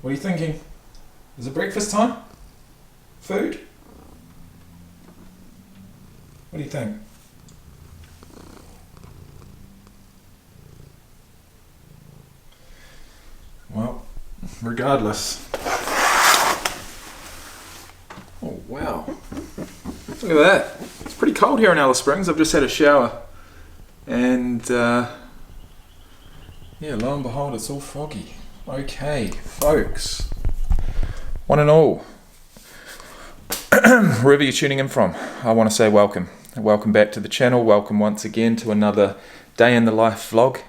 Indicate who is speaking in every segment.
Speaker 1: What are you thinking? Is it breakfast time? Food? What do you think? Well, regardless. Oh wow. Look at that. It's pretty cold here in Alice Springs. I've just had a shower. And yeah, lo and behold, it's all foggy. Okay, folks. One and all. Wherever you're tuning in from, I want to say welcome. Welcome back to the channel. Welcome once again to another day in the life vlog.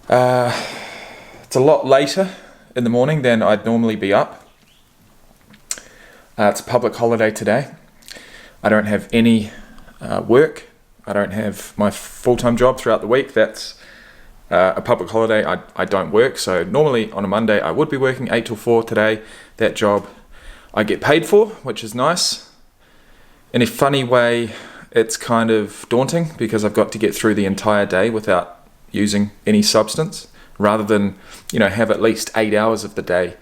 Speaker 1: It's a lot later in the morning than I'd normally be up. It's a public holiday today. I don't have any work. I don't have my full-time job throughout the week. That's a public holiday. I don't work. So normally on a Monday I would be working 8 till 4 today. That job I get paid for, which is nice. In a funny way, it's kind of daunting because I've got to get through the entire day without using any substance, rather than, have at least 8 hours of the day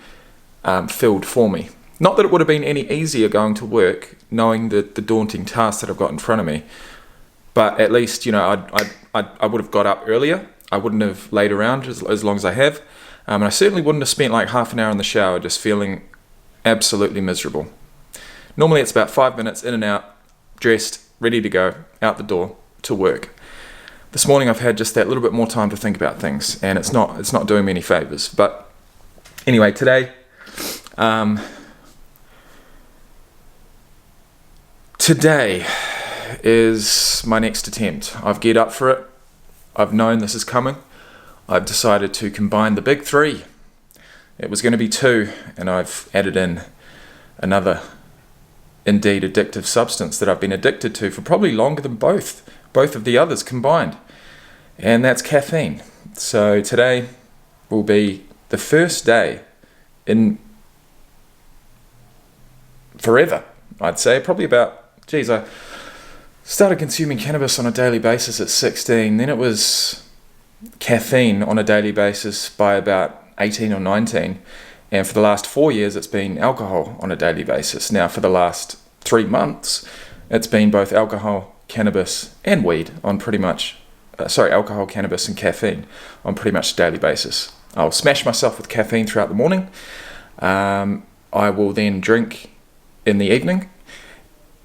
Speaker 1: filled for me. Not that it would have been any easier going to work, knowing the daunting task that I've got in front of me, but at least, I would have got up earlier. I wouldn't have laid around as long as I have, and I certainly wouldn't have spent like half an hour in the shower just feeling absolutely miserable. Normally it's about 5 minutes in and out, dressed, ready to go, out the door to work. This morning I've had just that little bit more time to think about things, and it's not doing me any favors. But anyway, today is my next attempt. I've geared up for it. I've known this is coming. I've decided to combine the big three. It was going to be 2, and I've added in another indeed addictive substance that I've been addicted to for probably longer than both of the others combined, and that's caffeine. So today will be the first day in forever, I'd say, probably about, I started consuming cannabis on a daily basis at 16, then it was caffeine on a daily basis by about 18 or 19, and for the last 4 years it's been alcohol on a daily basis. Now for the last 3 months it's been both alcohol, cannabis and weed on pretty much, alcohol, cannabis and caffeine on pretty much a daily basis. I'll smash myself with caffeine throughout the morning. I will then drink in the evening,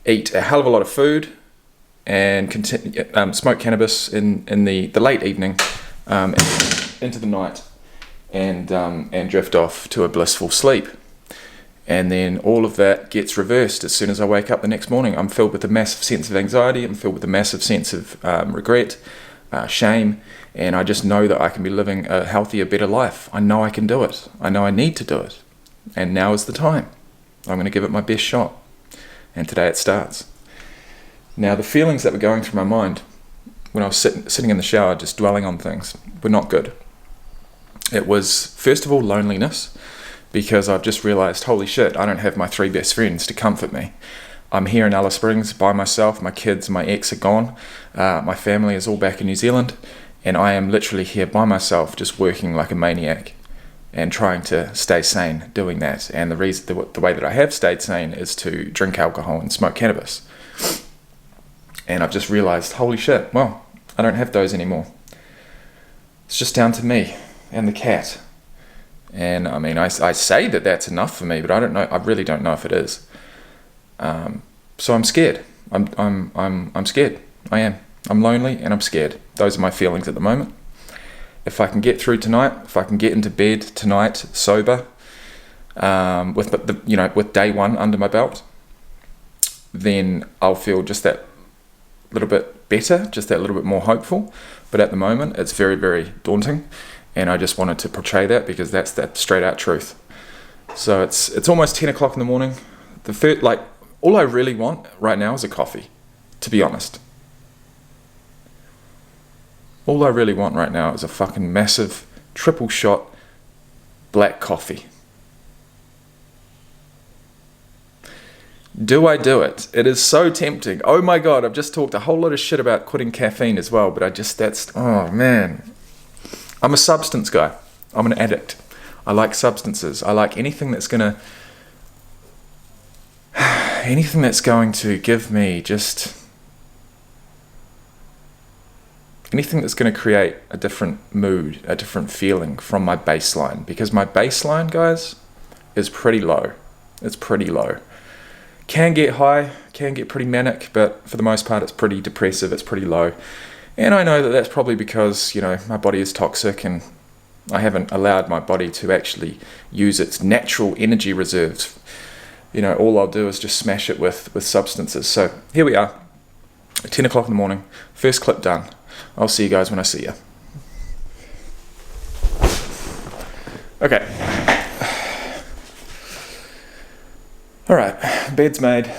Speaker 1: eat a hell of a lot of food, and smoke cannabis in the late evening into the night, and drift off to a blissful sleep. And then all of that gets reversed as soon as I wake up the next morning. I'm filled with a massive sense of anxiety. I'm filled with a massive sense of regret, shame, and I just know that I can be living a healthier, better life. I know I can do it. I know I need to do it. And now is the time. I'm going to give it my best shot. And today it starts. Now the feelings that were going through my mind when I was sitting in the shower just dwelling on things were not good. It was, first of all, loneliness, because I've just realized, holy shit, I don't have my 3 best friends to comfort me. I'm here in Alice Springs by myself. My kids, my ex are gone. My family is all back in New Zealand, and I am literally here by myself, just working like a maniac and trying to stay sane doing that. And the way that I have stayed sane is to drink alcohol and smoke cannabis. And I've just realized, holy shit, well, I don't have those anymore. It's just down to me and the cat. And I mean, I say that that's enough for me, but I don't know. I really don't know if it is. So I'm scared. I'm scared. I am. I'm lonely and I'm scared. Those are my feelings at the moment. If I can get through tonight, if I can get into bed tonight sober, with day 1 under my belt, then I'll feel just that little bit better, just that little bit more hopeful. But at the moment, it's very, very daunting, and I just wanted to portray that because that's that straight out truth. So it's almost 10 o'clock in the morning. All I really want right now is a coffee, to be honest. All I really want right now is a fucking massive triple shot black coffee. Do I do it? It is so tempting. Oh my God, I've just talked a whole lot of shit about quitting caffeine as well, but oh man. I'm a substance guy. I'm an addict. I like substances. I like anything that's going to give me just anything that's going to create a different mood, a different feeling from my baseline. Because my baseline, guys, is pretty low. It's pretty low. Can get high, can get pretty manic, but for the most part it's pretty depressive, it's pretty low. And I know that that's probably because, my body is toxic and I haven't allowed my body to actually use its natural energy reserves. All I'll do is just smash it with substances. So here we are, 10 o'clock in the morning, first clip done. I'll see you guys when I see you. Okay. Alright, bed's made,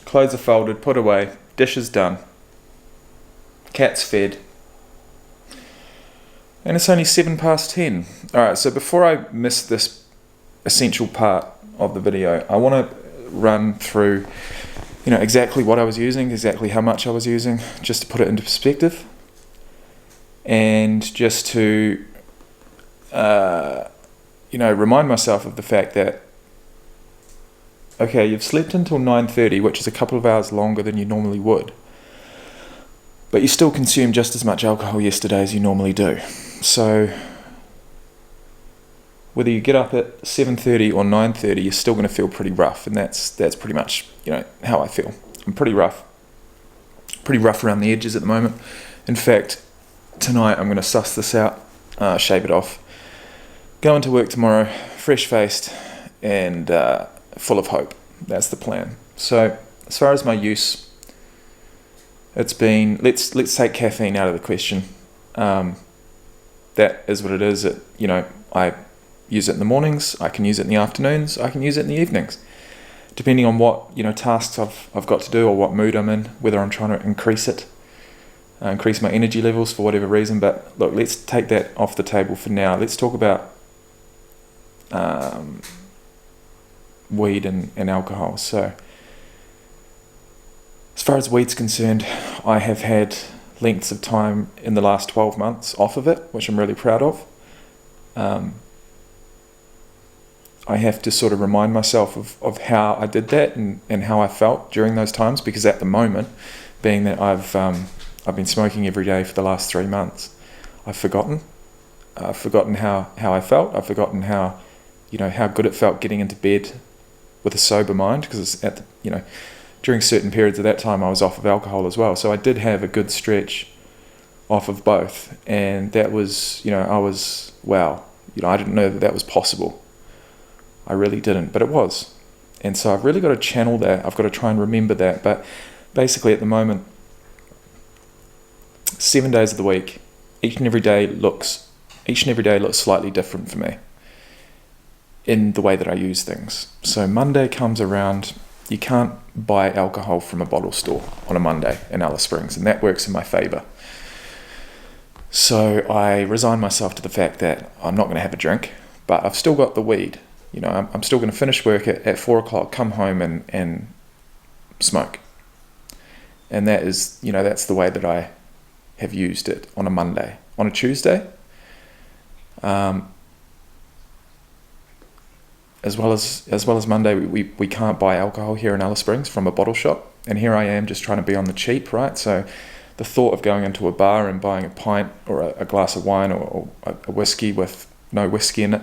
Speaker 1: clothes are folded, put away, dishes done, cat's fed, and it's only 10:07. Alright, so before I miss this essential part of the video, I want to run through exactly what I was using, exactly how much I was using, just to put it into perspective, and just to remind myself of the fact that, okay, you've slept until 9:30, which is a couple of hours longer than you normally would, but you still consumed just as much alcohol yesterday as you normally do. So whether you get up at 7:30 or 9:30, you're still going to feel pretty rough, and that's pretty much how I feel. I'm pretty rough around the edges at the moment. In fact, tonight I'm going to suss this out, shave it off, go into work tomorrow fresh faced and full of hope. That's the plan. So as far as my use, it's been, let's take caffeine out of the question. That is what it is. I use it in the mornings, I can use it in the afternoons, I can use it in the evenings, depending on what tasks I've got to do or what mood I'm in, whether I'm trying to increase my energy levels for whatever reason. But look, let's take that off the table for now. Let's talk about weed and alcohol. So as far as weed's concerned, I have had lengths of time in the last 12 months off of it, which I'm really proud of. I have to sort of remind myself of how I did that and how I felt during those times, because at the moment, being that I've been smoking every day for the last 3 months, I've forgotten how I felt. I've forgotten how good it felt getting into bed with a sober mind, because it's during certain periods of that time I was off of alcohol as well. So I did have a good stretch off of both, and that was, I didn't know that was possible. I really didn't, but it was. And so I've really got to channel that. I've got to try and remember that. But basically at the moment, 7 days of the week, each and every day looks slightly different for me in the way that I use things. So Monday comes around, you can't buy alcohol from a bottle store on a Monday in Alice Springs, and that works in my favour. So I resign myself to the fact that I'm not going to have a drink, but I've still got the weed. I'm still going to finish work at 4 o'clock, come home and smoke. And that is, that's the way that I have used it on a Monday. On a Tuesday, as well as Monday, we can't buy alcohol here in Alice Springs from a bottle shop. And here I am just trying to be on the cheap, right? So the thought of going into a bar and buying a pint or a glass of wine or a whiskey with no whiskey in it,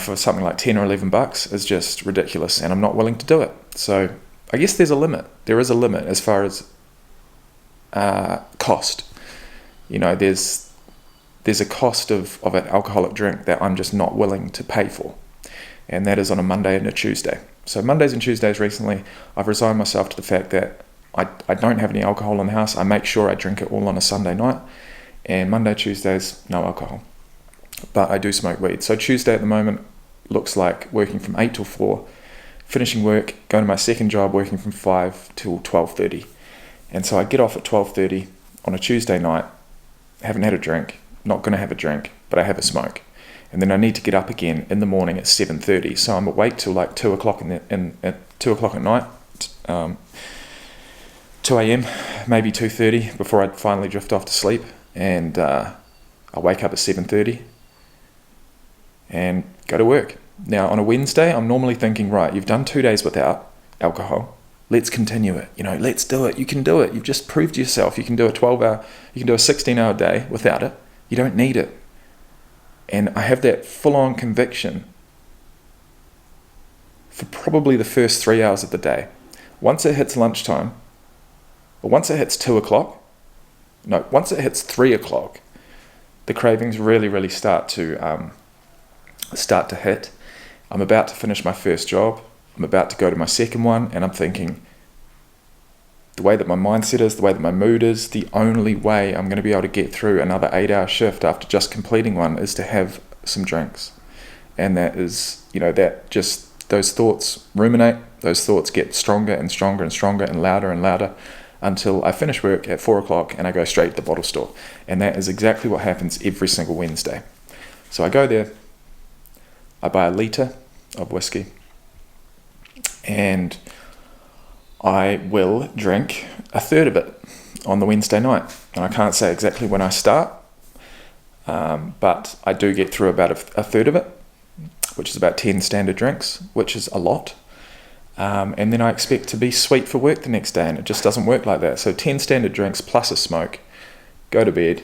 Speaker 1: for something like $10 or $11 is just ridiculous, and I'm not willing to do it. So I guess there's a limit. There is a limit as far as cost. There's a cost of an alcoholic drink that I'm just not willing to pay for, and that is on a Monday and a Tuesday. So Mondays and Tuesdays recently, I've resigned myself to the fact that I don't have any alcohol in the house. I make sure I drink it all on a Sunday night, and Monday, Tuesdays, no alcohol. But I do smoke weed. So Tuesday at the moment looks like working from 8 till 4, finishing work, going to my second job, working from 5 till 12:30. And so I get off at 12:30 on a Tuesday night, haven't had a drink, not going to have a drink, but I have a smoke. And then I need to get up again in the morning at 7:30. So I'm awake till like 2 o'clock at 2 o'clock at night, 2 a.m., maybe 2:30 before I finally drift off to sleep. And I wake up at 7:30. and go to work. Now, on a Wednesday, I'm normally thinking, right, you've done 2 days without alcohol. Let's continue it. Let's do it. You can do it. You've just proved to yourself. You can do a 12-hour, you can do a 16-hour day without it. You don't need it. And I have that full-on conviction for probably the first 3 hours of the day. Once it hits lunchtime, or once it hits 2 o'clock, once it hits 3 o'clock, the cravings really, really start to hit. I'm about to finish my first job. I'm about to go to my second one, and I'm thinking, the way that my mindset is, the way that my mood is, the only way I'm going to be able to get through another 8-hour shift after just completing one is to have some drinks. And that is, those thoughts ruminate, those thoughts get stronger and stronger and stronger and louder until I finish work at 4 o'clock and I go straight to the bottle store. And that is exactly what happens every single Wednesday. So I go there, I buy a litre of whiskey, and I will drink a third of it on the Wednesday night. And I can't say exactly when I start, but I do get through about a third of it, which is about 10 standard drinks, which is a lot. And then I expect to be sweet for work the next day, and it just doesn't work like that. So 10 standard drinks plus a smoke, go to bed,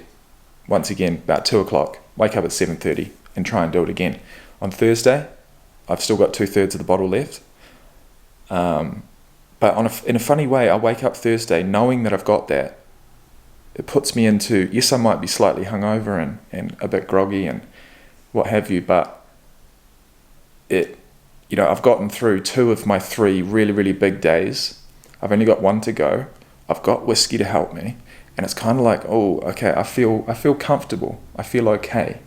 Speaker 1: once again, about 2 o'clock, wake up at 7:30 and try and do it again. On Thursday, I've still got 2/3 of the bottle left. But in a funny way, I wake up Thursday knowing that I've got that. It puts me into, yes, I might be slightly hungover and a bit groggy and what have you, but I've gotten through 2 of my 3 really, really big days. I've only got 1 to go. I've got whiskey to help me. And it's kind of like, oh, okay, I feel comfortable. I feel okay.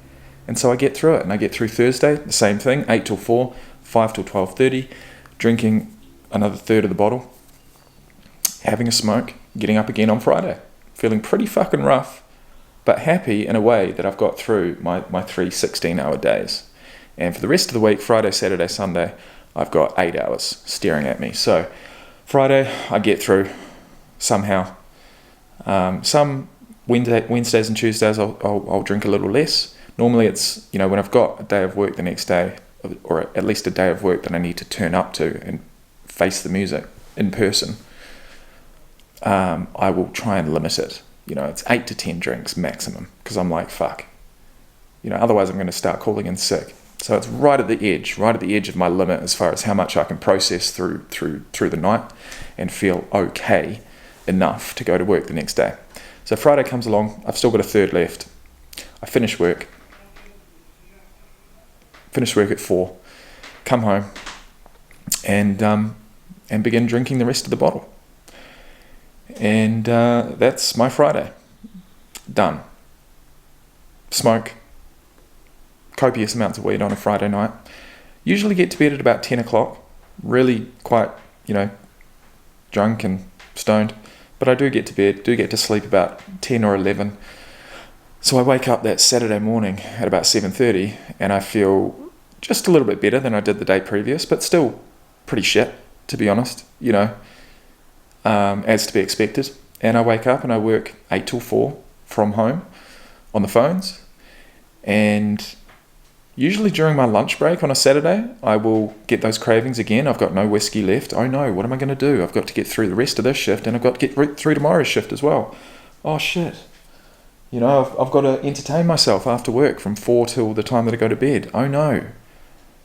Speaker 1: And so I get through it. And I get through Thursday, the same thing, 8 till 4, 5 till 12:30, drinking another third of the bottle, having a smoke, getting up again on Friday, feeling pretty fucking rough, but happy in a way that I've got through my 3 16-hour days. And for the rest of the week, Friday, Saturday, Sunday, I've got 8 hours staring at me. So Friday, I get through somehow. Some Wednesdays and Tuesdays, I'll drink a little less. Normally it's, when I've got a day of work the next day, or at least a day of work that I need to turn up to and face the music in person, I will try and limit it. It's 8 to 10 drinks maximum, because I'm like, fuck. Otherwise I'm going to start calling in sick. So it's right at the edge of my limit as far as how much I can process through the night and feel okay enough to go to work the next day. So Friday comes along, I've still got a third left. I finish work at 4, come home and begin drinking the rest of the bottle. And that's my Friday. Done. Smoke copious amounts of weed on a Friday night. Usually get to bed at about 10 o'clock. Really quite, drunk and stoned. But I do get to bed, do get to sleep about 10 or 11. So I wake up that Saturday morning at about 7:30 and I feel just a little bit better than I did the day previous, but still pretty shit, to be honest, as to be expected. And I wake up and I work 8 till 4 from home on the phones. And usually during my lunch break on a Saturday, I will get those cravings again. I've got no whiskey left. Oh no, what am I going to do? I've got to get through the rest of this shift and I've got to get through tomorrow's shift as well. Oh shit. I've got to entertain myself after work from 4 till the time that I go to bed. Oh no.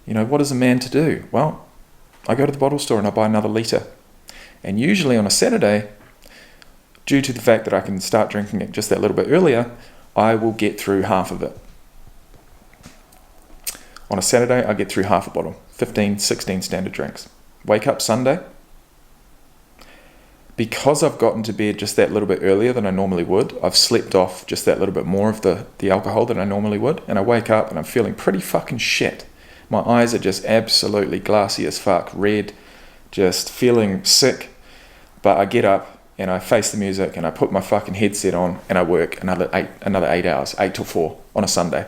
Speaker 1: What is a man to do? Well, I go to the bottle store and I buy another litre. And usually on a Saturday, due to the fact that I can start drinking it just that little bit earlier, I will get through half of it. On a Saturday, I get through half a bottle, 15, 16 standard drinks. Wake up Sunday. Because I've gotten to bed just that little bit earlier than I normally would, I've slept off just that little bit more of the alcohol than I normally would, and I wake up and I'm feeling pretty fucking shit. My eyes are just absolutely glassy as fuck, red, just feeling sick. But I get up and I face the music and I put my fucking headset on and I work another 8 hours, 8 till 4 on a Sunday.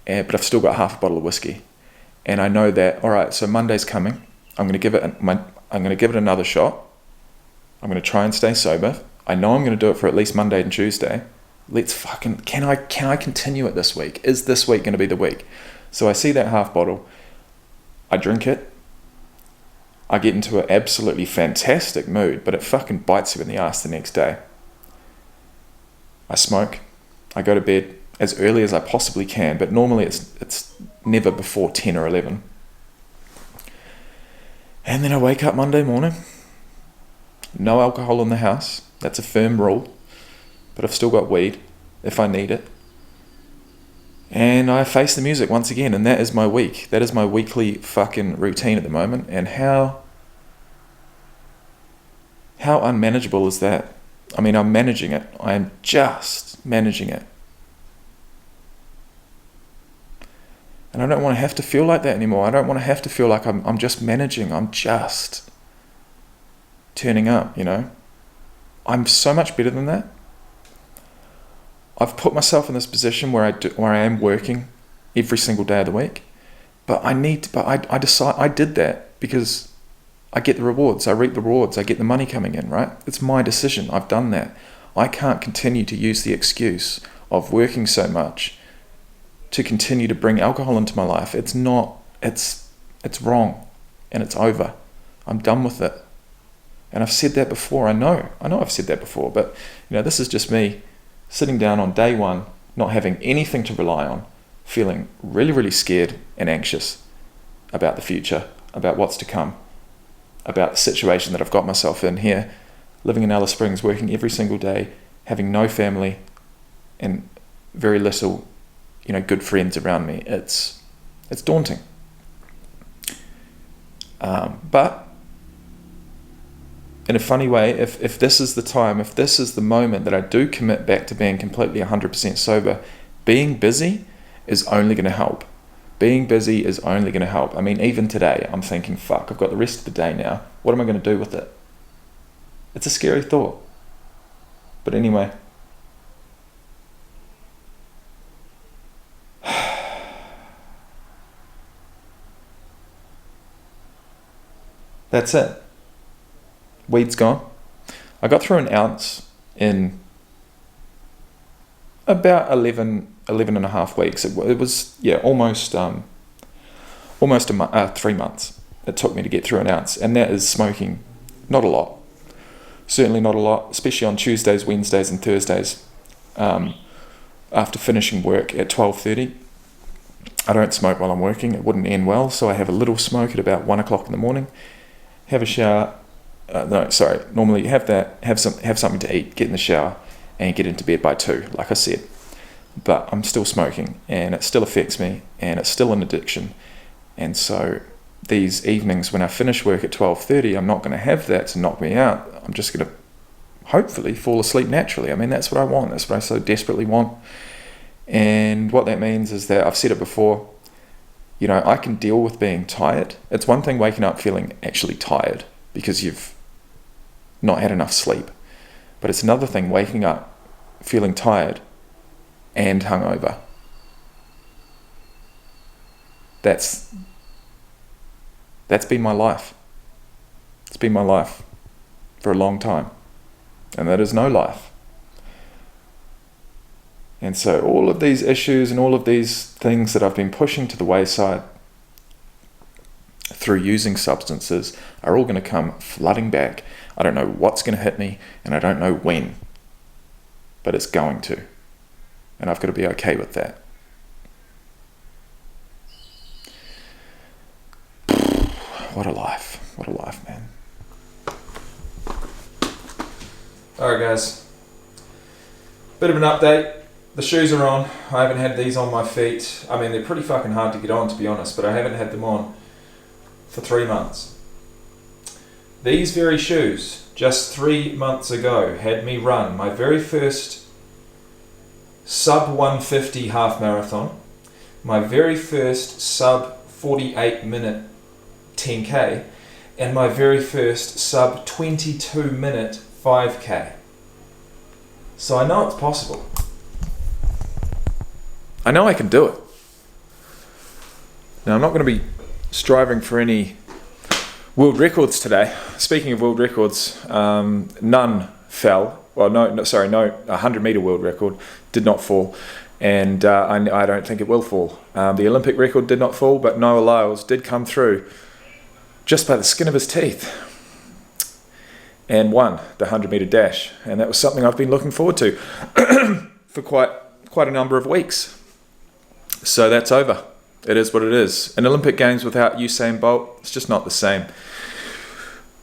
Speaker 1: But I've still got half a bottle of whiskey, and I know that, all right, so Monday's coming. I'm going to give it another shot. I'm going to try and stay sober. I know I'm going to do it for at least Monday and Tuesday. Can I continue it this week? Is this week going to be the week? So I see that half bottle, I drink it, I get into an absolutely fantastic mood, but it fucking bites you in the ass the next day. I smoke, I go to bed as early as I possibly can, but normally it's never before 10 or 11. And then I wake up Monday morning, no alcohol in the house, that's a firm rule, but I've still got weed if I need it. And I face the music once again, and that is my week. That is my weekly fucking routine at the moment. And how unmanageable is that? I mean, I'm managing it. I am just managing it. And I don't want to have to feel like that anymore. I don't want to have to feel like I'm just managing. I'm just turning up, you know. I'm so much better than that. I've put myself in this position where I am working every single day of the week, but I did that because I get the rewards, I reap the rewards, I get the money coming in, right? It's my decision. I've done that. I can't continue to use the excuse of working so much to continue to bring alcohol into my life. It's wrong, and it's over. I'm done with it. And I've said that before. I know I've said that before, but you know, this is just me sitting down on day one, not having anything to rely on, feeling really, really scared and anxious about the future, about what's to come, about the situation that I've got myself in here, living in Alice Springs, working every single day, having no family and very little, you know, good friends around me. It's daunting. But in a funny way, if this is the time, if this is the moment that I do commit back to being completely 100% sober, being busy is only going to help. Being busy is only going to help. I mean, even today, I'm thinking, fuck, I've got the rest of the day now. What am I going to do with it? It's a scary thought. But anyway. That's it. Weed's gone. I got through an ounce in about 11 and a half weeks. It was, almost 3 months it took me to get through an ounce. And that is smoking not a lot. Certainly not a lot, especially on Tuesdays, Wednesdays and Thursdays. After finishing work at 12:30, I don't smoke while I'm working. It wouldn't end well, so I have a little smoke at about 1 o'clock in the morning. Have a shower. Normally have something to eat, get in the shower, and get into bed by 2, like I said. But I'm still smoking, and it still affects me, and it's still an addiction. And so these evenings when I finish work at 12:30, I'm not going to have that to knock me out. I'm just going to hopefully fall asleep naturally. I mean, that's what I want. That's what I so desperately want. And what that means is that, I've said it before, you know, I can deal with being tired. It's one thing waking up feeling actually tired because you've not had enough sleep. But it's another thing waking up feeling tired and hungover. That's been my life. It's been my life for a long time. And that is no life. And so all of these issues and all of these things that I've been pushing to the wayside through using substances are all going to come flooding back. I don't know what's going to hit me, and I don't know when, but it's going to. And I've got to be okay with that. What a life. What a life, man. Alright guys, bit of an update. The shoes are on. I haven't had these on my feet. I mean, they're pretty fucking hard to get on, to be honest, but I haven't had them on for 3 months. These very shoes, just 3 months ago, had me run my very first sub 150 half marathon, my very first sub 48 minute 10k, and my very first sub 22 minute 5k. So I know it's possible. I know I can do it. Now, I'm not going to be striving for any world records today. Speaking of world records, none fell. Well, no, 100 meter world record did not fall. And I don't think it will fall. The Olympic record did not fall, but Noah Lyles did come through just by the skin of his teeth and won the 100-metre dash. And that was something I've been looking forward to for quite a number of weeks. So that's over. It is what it is. An Olympic Games without Usain Bolt, it's just not the same.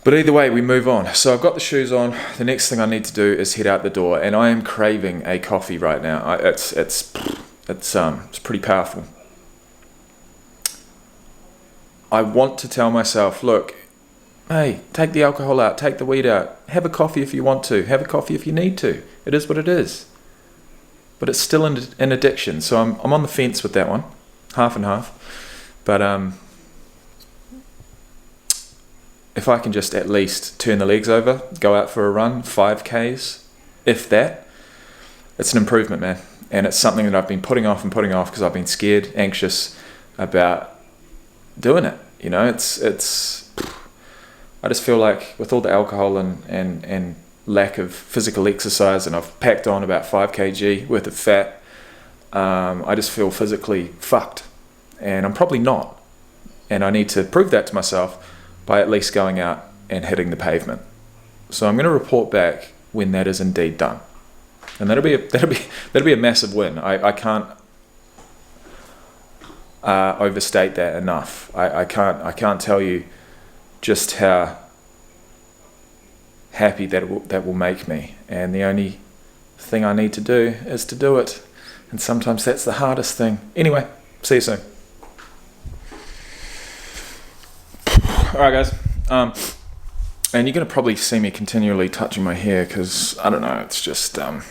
Speaker 1: But either way, we move on. So I've got the shoes on. The next thing I need to do is head out the door, and I am craving a coffee right now. It's pretty powerful. I want to tell myself, look, hey, take the alcohol out, take the weed out, have a coffee if you want to, have a coffee if you need to. It is what it is. But it's still an addiction, so I'm on the fence with that one, half and half. But if I can just at least turn the legs over, go out for a run, 5Ks, if that, it's an improvement, man. And it's something that I've been putting off because I've been scared, anxious about doing it. You know, it's. I just feel like with all the alcohol and lack of physical exercise, and I've packed on about 5 kg worth of fat, I just feel physically fucked. And I'm probably not. And I need to prove that to myself by at least going out and hitting the pavement. So I'm going to report back when that is indeed done, and that'll be a massive win. I can't overstate that enough. I can't tell you just how happy that will make me. And the only thing I need to do is to do it, and sometimes that's the hardest thing. Anyway, see you soon. Alright guys, and you're going to probably see me continually touching my hair because, I don't know, it's just, I'm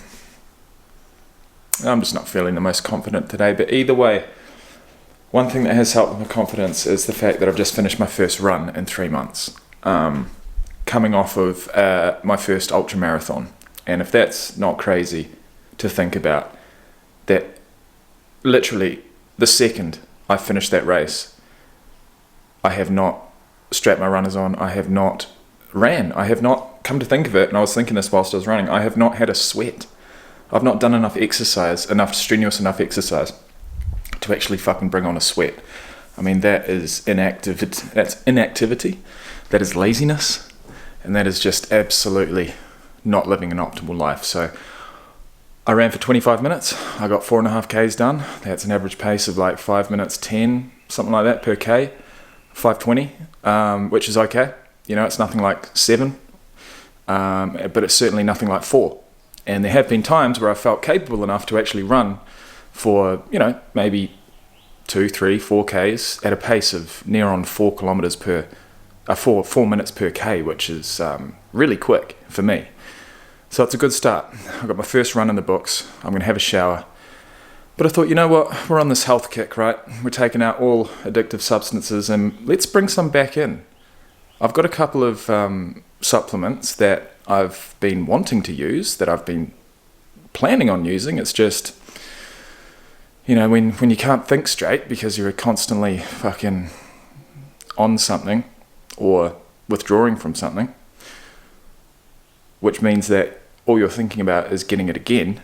Speaker 1: just not feeling the most confident today. But either way, one thing that has helped with my confidence is the fact that I've just finished my first run in 3 months, coming off of my first ultra marathon. And if that's not crazy to think about, that literally the second I finished that race, I have not strapped my runners on, I have not ran, I have not, come to think of it, and I was thinking this whilst I was running, I have not had a sweat. I've not done enough strenuous enough exercise to actually fucking bring on a sweat. I mean, that is inactivity, that is laziness, and that is just absolutely not living an optimal life. So I ran for 25 minutes, I got 4.5 Ks done. That's an average pace of like 5 minutes 10, something like that per K. 5:20, which is okay. You know, it's nothing like 7, but it's certainly nothing like 4. And there have been times where I felt capable enough to actually run for, you know, maybe 2, 3, 4 Ks at a pace of near on 4 kilometers per, 4 minutes per K, which is really quick for me. So it's a good start. I got my first run in the books. I'm going to have a shower. But I thought, you know what, we're on this health kick, right? We're taking out all addictive substances and let's bring some back in. I've got a couple of supplements that I've been wanting to use, that I've been planning on using. It's just, you know, when you can't think straight because you're constantly fucking on something or withdrawing from something, which means that all you're thinking about is getting it again.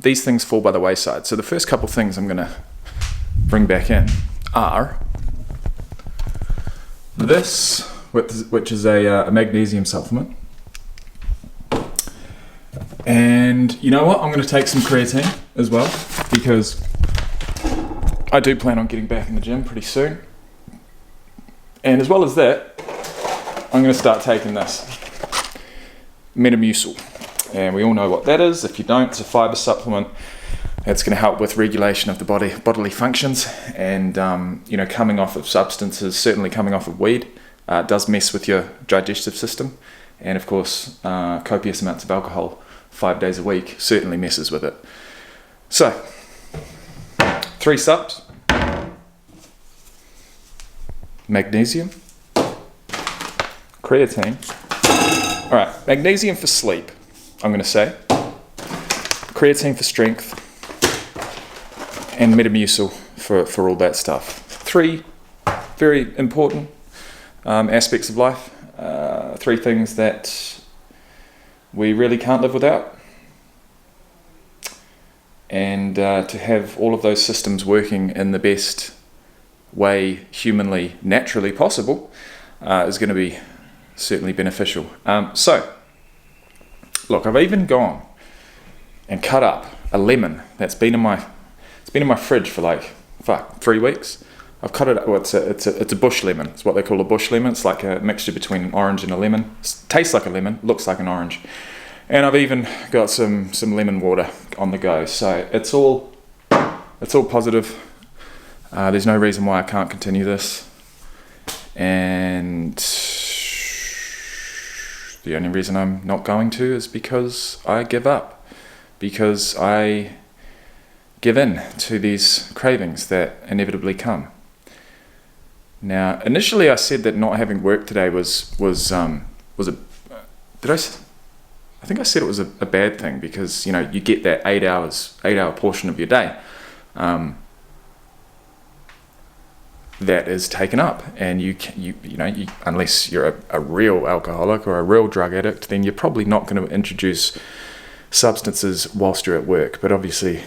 Speaker 1: These things fall by the wayside. So the first couple things I'm going to bring back in are this, which is a magnesium supplement. And you know what? I'm going to take some creatine as well, because I do plan on getting back in the gym pretty soon. And as well as that, I'm going to start taking this Metamucil. And we all know what that is. If you don't, it's a fiber supplement. It's going to help with regulation of the bodily functions. And, you know, coming off of substances, certainly coming off of weed, does mess with your digestive system. And of course, copious amounts of alcohol 5 days a week certainly messes with it. So, 3 subs. Magnesium. Creatine. All right, magnesium for sleep, I'm going to say. Creatine for strength. And Metamucil for all that stuff. 3 very important aspects of life. 3 things that we really can't live without. and to have all of those systems working in the best way humanly, naturally possible is going to be certainly beneficial. So, look, I've even gone and cut up a lemon that's been in my fridge for like 3 weeks. I've cut it up. Well, it's a bush lemon. It's what they call a bush lemon. It's like a mixture between an orange and a lemon. It tastes like a lemon, looks like an orange. And I've even got some lemon water on the go. So it's all positive. There's no reason why I can't continue this. And the only reason I'm not going to is because I give up. Because I give in to these cravings that inevitably come. Now, initially I said that not having work today was a, I think I said it was a bad thing, because, you know, you get that 8 hour portion of your day that is taken up, and you unless you're a real alcoholic or a real drug addict, then you're probably not going to introduce substances whilst you're at work. But obviously,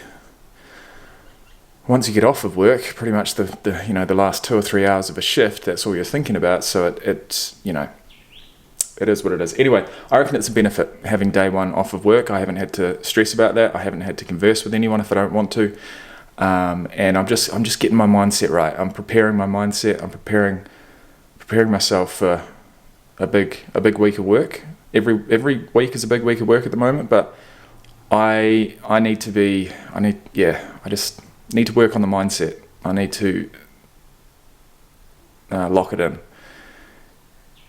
Speaker 1: once you get off of work, pretty much the last 2 or 3 hours of a shift, that's all you're thinking about. So it is what it is. Anyway, I reckon it's a benefit having day one off of work. I haven't had to stress about that. I haven't had to converse with anyone if I don't want to. And I'm just getting my mindset right. I'm preparing my mindset. I'm preparing myself for a big week of work. Every week is a big week of work at the moment, but I just need to work on the mindset. I need to lock it in.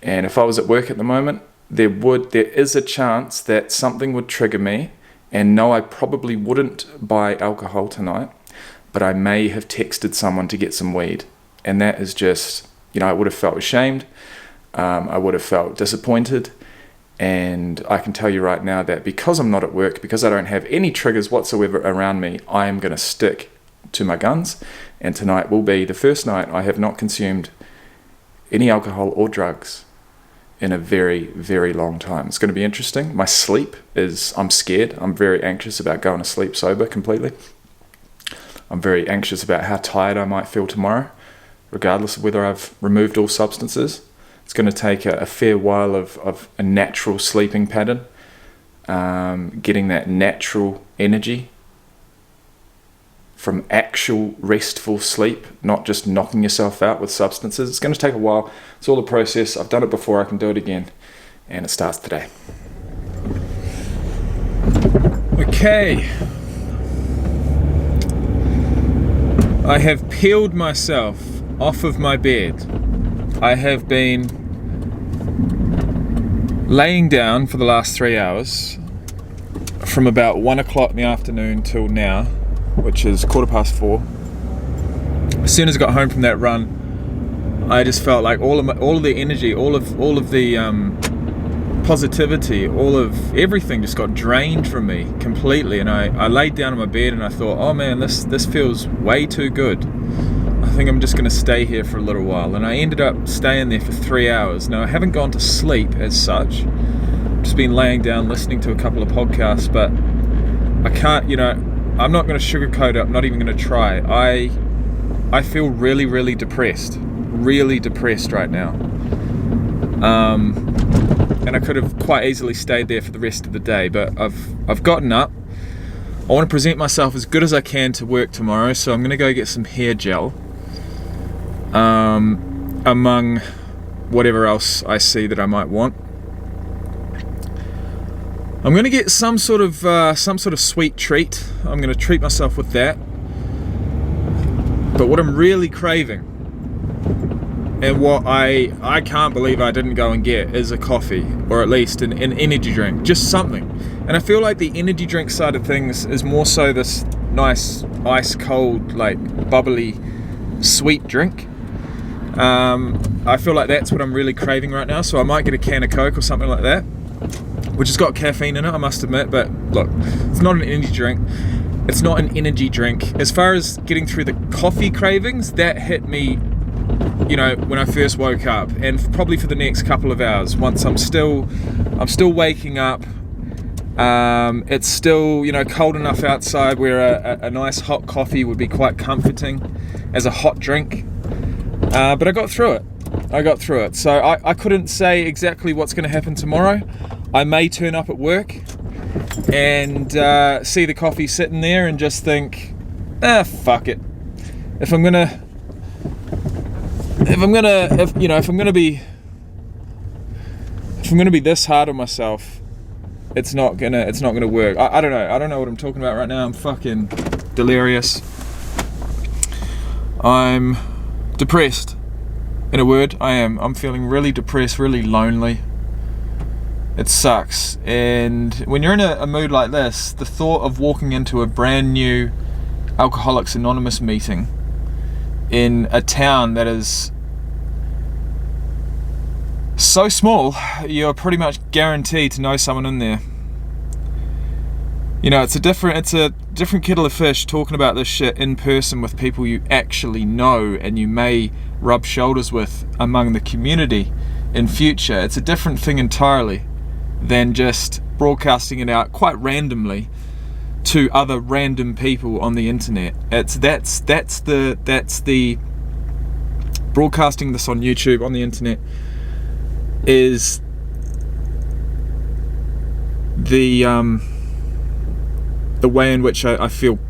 Speaker 1: And if I was at work at the moment, there is a chance that something would trigger me. And no, I probably wouldn't buy alcohol tonight, but I may have texted someone to get some weed. And that is just, I would have felt ashamed. I would have felt disappointed. And I can tell you right now that because I'm not at work, because I don't have any triggers whatsoever around me, I am going to stick to my guns. And tonight will be the first night I have not consumed any alcohol or drugs in a very, very long time. It's going to be interesting. My sleep I'm scared. I'm very anxious about going to sleep sober completely. I'm very anxious about how tired I might feel tomorrow, regardless of whether I've removed all substances. It's going to take a fair while of a natural sleeping pattern, getting that natural energy from actual restful sleep, not just knocking yourself out with substances. It's going to take a while. It's all a process. I've done it before. I can do it again. And it starts today. Okay. I have peeled myself off of my bed. I have been laying down for the last 3 hours, from about 1 o'clock in the afternoon till now, which is 4:15. As soon as I got home from that run, I just felt like all of the energy, all of the positivity, all of everything just got drained from me completely. And I laid down on my bed and I thought, oh man, this feels way too good. I think I'm just going to stay here for a little while. And I ended up staying there for 3 hours. Now, I haven't gone to sleep as such. I've just been laying down listening to a couple of podcasts, but I can't, I'm not going to sugarcoat it. I'm not even going to try. I feel really, really depressed right now. And I could have quite easily stayed there for the rest of the day, but I've gotten up. I want to present myself as good as I can to work tomorrow, so I'm going to go get some hair gel, among whatever else I see that I might want. I'm going to get some sort of sweet treat. I'm going to treat myself with that. But what I'm really craving, and what I can't believe I didn't go and get, is a coffee, or at least an energy drink, just something. And I feel like the energy drink side of things is more so this nice ice cold, like bubbly sweet drink. I feel like that's what I'm really craving right now, so I might get a can of Coke or something like that, which has got caffeine in it, I must admit. But look, it's not an energy drink. It's not an energy drink. As far as getting through the coffee cravings, that hit me, when I first woke up, and probably for the next couple of hours. Once I'm still waking up, It's still, cold enough outside where a nice hot coffee would be quite comforting as a hot drink. But I got through it. So I couldn't say exactly what's going to happen tomorrow. I may turn up at work and see the coffee sitting there and just think, fuck it. If I'm gonna be this hard on myself, it's not gonna work. I don't know what I'm talking about right now. I'm fucking delirious. I'm depressed. In a word, I am. I'm feeling really depressed, really lonely. It sucks. And when you're in a mood like this, the thought of walking into a brand new Alcoholics Anonymous meeting in a town that is so small, you're pretty much guaranteed to know someone in there. It's a different kettle of fish talking about this shit in person with people you actually know and you may rub shoulders with among the community in future. It's a different thing entirely than just broadcasting it out quite randomly to other random people on the internet. That's the broadcasting this on YouTube, on the internet, is the way in which I feel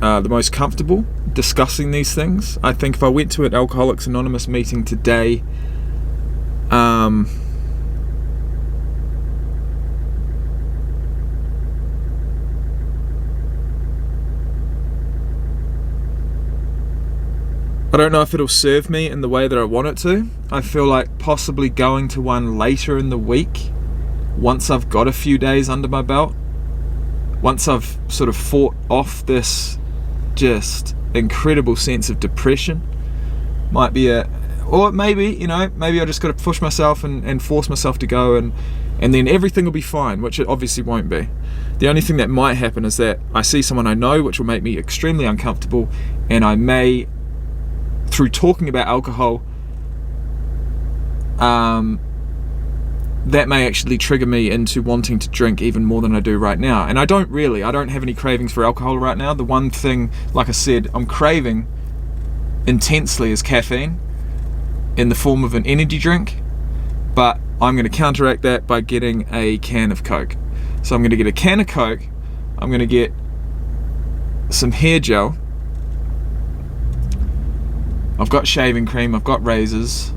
Speaker 1: the most comfortable discussing these things. I think if I went to an Alcoholics Anonymous meeting today, I don't know if it'll serve me in the way that I want it to. I feel like possibly going to one later in the week, once I've got a few days under my belt, once I've sort of fought off this just incredible sense of depression, might be or maybe I just got to push myself and force myself to go, and then everything will be fine, which it obviously won't be. The only thing that might happen is that I see someone I know, which will make me extremely uncomfortable, and I may, through talking about alcohol, that may actually trigger me into wanting to drink even more than I do right now. And I don't have any cravings for alcohol right now. The one thing, like I said, I'm craving intensely is caffeine in the form of an energy drink, but I'm going to counteract that by getting a can of Coke. So I'm going to get a can of Coke, I'm going to get some hair gel, I've got shaving cream, I've got razors,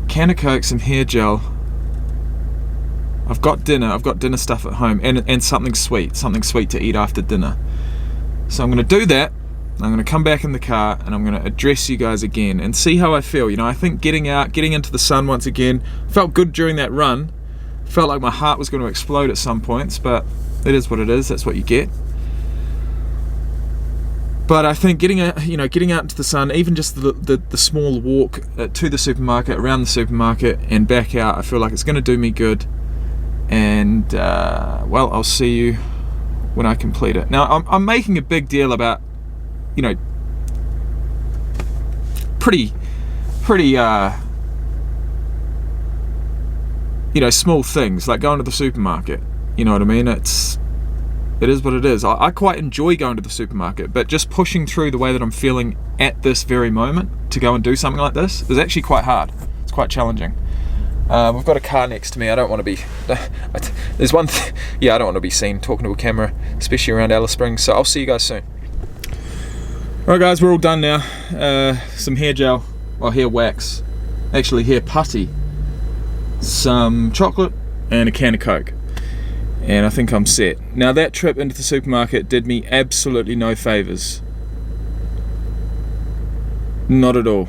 Speaker 1: can of Coke, some hair gel, I've got dinner stuff at home, and something sweet to eat after dinner. So I'm going to do that. I'm going to come back in the car and I'm going to address you guys again and see how I feel. I think getting into the sun once again felt good during that run. Felt like my heart was going to explode at some points, but it is what it is. That's what you get. But I think getting out into the sun, even just the small walk to the supermarket, around the supermarket and back out, I feel like it's going to do me good. And I'll see you when I complete it. Now I'm making a big deal about pretty small things like going to the supermarket. You know what I mean? It is what it is. I quite enjoy going to the supermarket, but just pushing through the way that I'm feeling at this very moment to go and do something like this is actually quite hard. It's quite challenging. We've got a car next to me. I don't want to be there's one I don't want to be seen talking to a camera, especially around Alice Springs. So I'll see you guys soon. Alright guys, we're all done now. Some hair gel, or hair wax, actually hair putty, some chocolate and a can of Coke, and I think I'm set. Now that trip into the supermarket did me absolutely no favours. Not at all.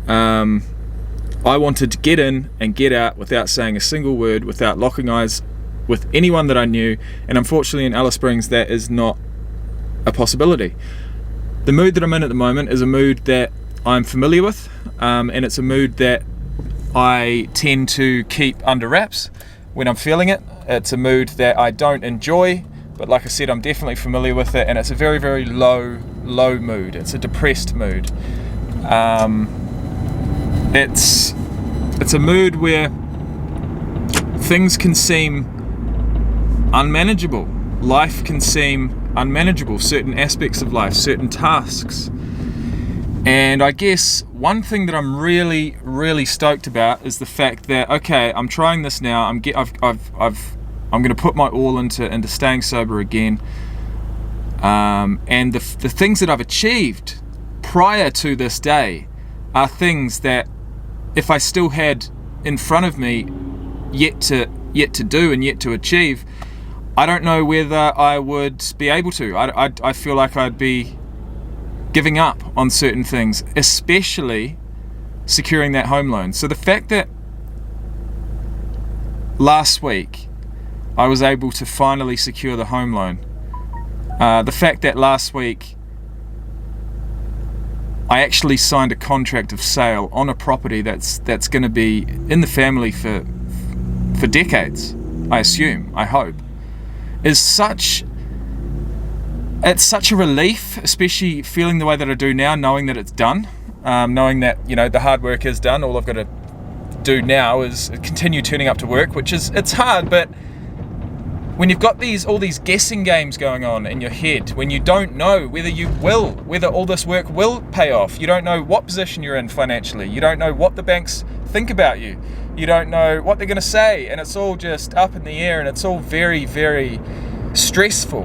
Speaker 1: I wanted to get in and get out without saying a single word, without locking eyes with anyone that I knew, and unfortunately in Alice Springs that is not a possibility. The mood that I'm in at the moment is a mood that I'm familiar with, and it's a mood that I tend to keep under wraps when I'm feeling it. It's a mood that I don't enjoy, but like I said, I'm definitely familiar with it, and it's a very, very low mood. It's a depressed mood. It's a mood where things can seem unmanageable. Life can seem unmanageable, certain aspects of life, certain tasks. And I guess one thing that I'm really, really stoked about is the fact that, okay, I'm trying this now. I'm going to put my all into staying sober again. And the things that I've achieved prior to this day are things that, if I still had in front of me yet to do and yet to achieve, I don't know whether I would be able to. I feel like I'd be giving up on certain things, especially securing that home loan. So the fact that last week I was able to finally secure the home loan, the fact that last week I actually signed a contract of sale on a property that's going to be in the family for decades, I assume, I hope, is such a relief, especially feeling the way that I do now, knowing that it's done, knowing that, you know, the hard work is done. All I've got to do now is continue turning up to work, it's hard, but when you've got all these guessing games going on in your head, when you don't know whether all this work will pay off, you don't know what position you're in financially, you don't know what the banks think about you, you don't know what they're going to say, and it's all just up in the air, and it's all very, very stressful.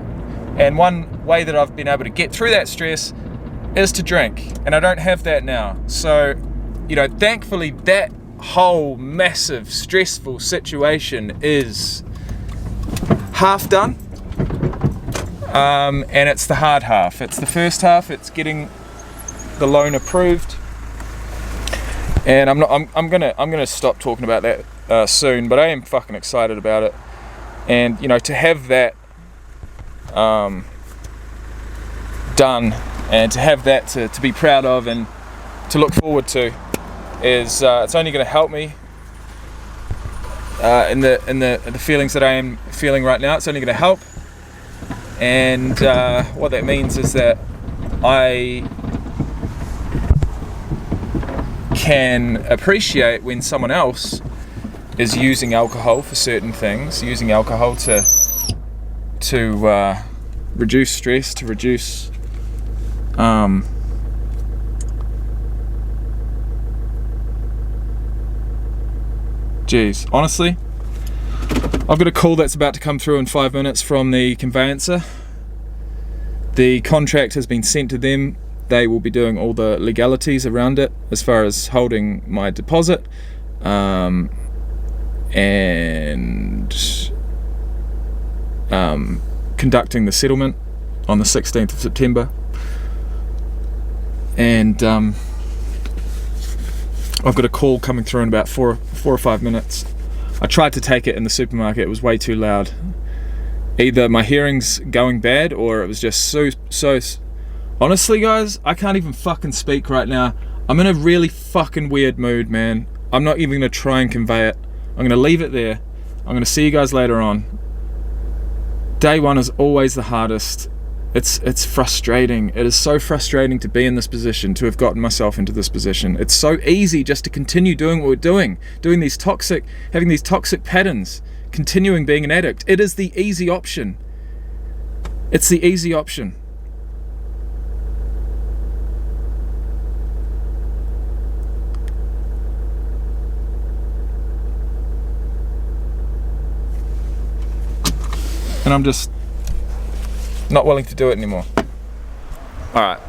Speaker 1: And one way that I've been able to get through that stress is to drink, and I don't have that now. So, you know, thankfully that whole massive stressful situation is half done, and it's the hard half. It's the first half. It's getting the loan approved, and I'm gonna stop talking about that soon. But I am fucking excited about it, and you know, to have that done, and to have that to be proud of and to look forward to is it's only going to help me in the feelings that I am feeling right now. It's only going to help, and what that means is that I can appreciate when someone else is using alcohol for certain things, using alcohol to reduce stress, to reduce honestly, I've got a call that's about to come through in 5 minutes from the conveyancer. The contract has been sent to them. They will be doing all the legalities around it as far as holding my deposit, and conducting the settlement on the 16th of September. And I've got a call coming through in about 4 or 5 minutes. I tried to take it in the supermarket. It was way too loud. Either my hearing's going bad, or it was just so. Honestly, guys, I can't even fucking speak right now. I'm in a really fucking weird mood, man. I'm not even gonna try and convey it. I'm gonna leave it there. I'm gonna see you guys later on. Day one is always the hardest. It's frustrating. It is so frustrating to be in this position, to have gotten myself into this position. It's so easy just to continue doing what we're doing having these toxic patterns, continuing being an addict. It is the easy option. It's the easy option. And I'm just not willing to do it anymore. Alright,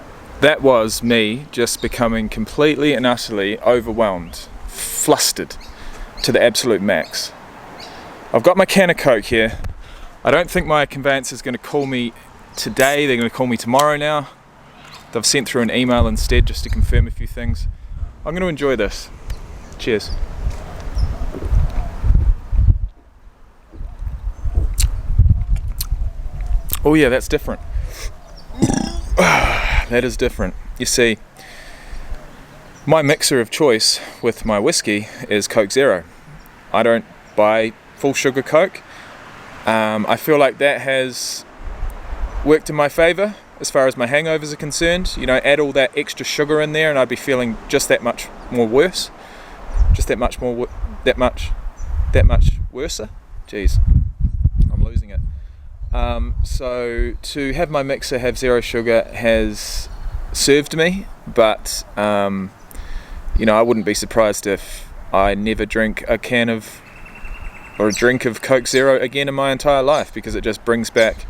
Speaker 1: that was me just becoming completely and utterly overwhelmed, flustered to the absolute max. I've got my can of Coke here. I don't think my conveyancer is going to call me today. They're going to call me tomorrow now. They've sent through an email instead just to confirm a few things. I'm going to enjoy this. Cheers. Oh yeah, that's different. That is different. You see, my mixer of choice with my whiskey is Coke Zero. I don't buy full sugar Coke. I feel like that has worked in my favour as far as my hangovers are concerned. You know, add all that extra sugar in there and I'd be feeling just that much more worse. Just that much that much worse. Jeez, I'm losing it. So to have my mixer have 0 sugar has served me, but I wouldn't be surprised if I never drink a drink of Coke Zero again in my entire life, because it just brings back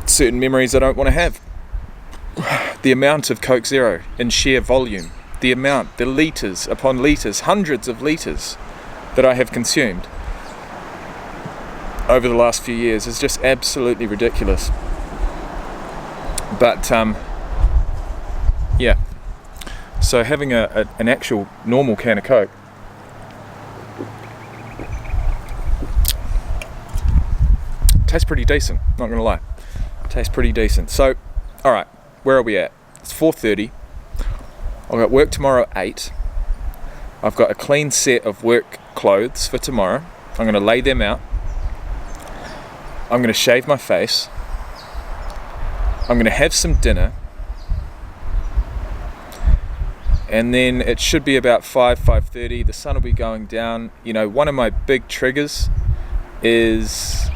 Speaker 1: certain memories I don't want to have. The amount of Coke Zero in sheer volume, the litres upon litres, hundreds of litres that I have consumed over the last few years is just absolutely ridiculous. But so having an actual normal can of Coke tastes pretty decent, not gonna lie. Tastes pretty decent. So, alright, where are we at? It's 4:30. I've got work tomorrow at 8. I've got a clean set of work clothes for tomorrow. I'm gonna lay them out. I'm gonna shave my face. I'm gonna have some dinner. And then it should be about 5:30. The sun will be going down. One of my big triggers is,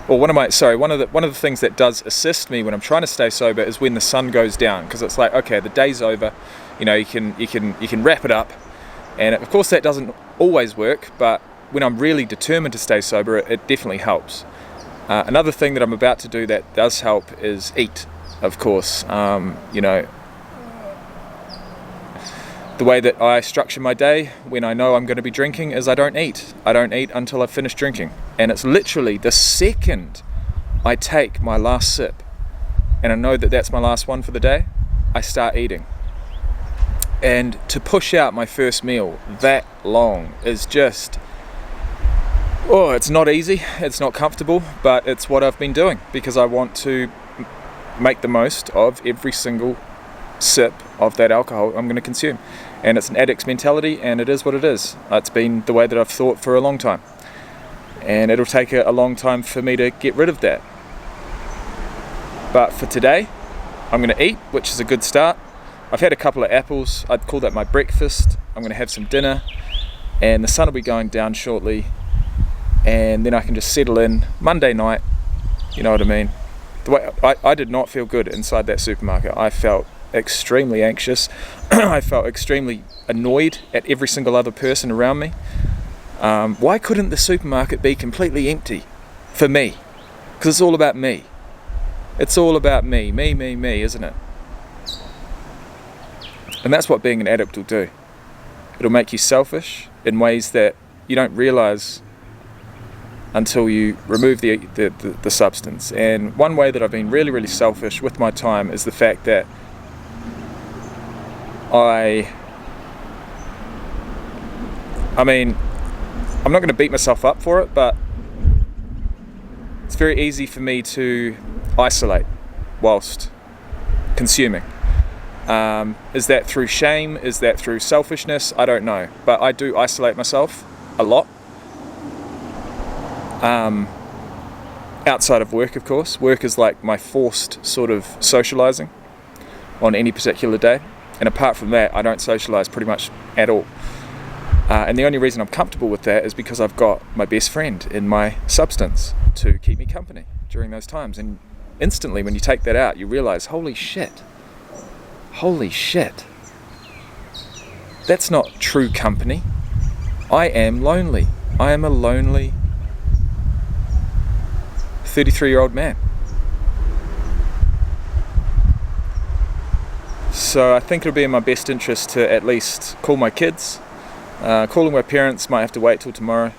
Speaker 1: one of the things that does assist me when I'm trying to stay sober is when the sun goes down, because it's like, okay, the day's over. You can wrap it up. And of course that doesn't always work, but when I'm really determined to stay sober, it definitely helps. Another thing that I'm about to do that does help is eat, of course. The way that I structure my day when I know I'm going to be drinking is I don't eat. I don't eat until I've finished drinking. And it's literally the second I take my last sip and I know that that's my last one for the day, I start eating. And to push out my first meal that long is just, it's not easy, it's not comfortable, but it's what I've been doing because I want to make the most of every single sip of that alcohol I'm going to consume. And it's an addict's mentality, and it is what it is. It's been the way that I've thought for a long time, and it'll take a long time for me to get rid of that. But for today, I'm going to eat, which is a good start. I've had a couple of apples. I'd call that my breakfast. I'm going to have some dinner, and the sun will be going down shortly, and then I can just settle in Monday night. You know what I mean? The way I did not feel good inside that supermarket. I felt extremely anxious. I felt extremely annoyed at every single other person around me. Why couldn't the supermarket be completely empty for me? Because it's all about me. It's all about me, isn't it? And that's what being an addict will do. It'll make you selfish in ways that you don't realize until you remove the substance. And one way that I've been really, really selfish with my time is the fact that I'm not going to beat myself up for it, but it's very easy for me to isolate whilst consuming. Is that through shame? Is that through selfishness? I don't know. But I do isolate myself a lot. Outside of work, of course. Work is like my forced sort of socializing on any particular day. And apart from that, I don't socialise pretty much at all. And the only reason I'm comfortable with that is because I've got my best friend in my substance to keep me company during those times. And instantly, when you take that out, you realise, holy shit, that's not true company. I am lonely. I am a lonely 33-year-old man. So I think it'll be in my best interest to at least call my kids. Calling my parents might have to wait till tomorrow.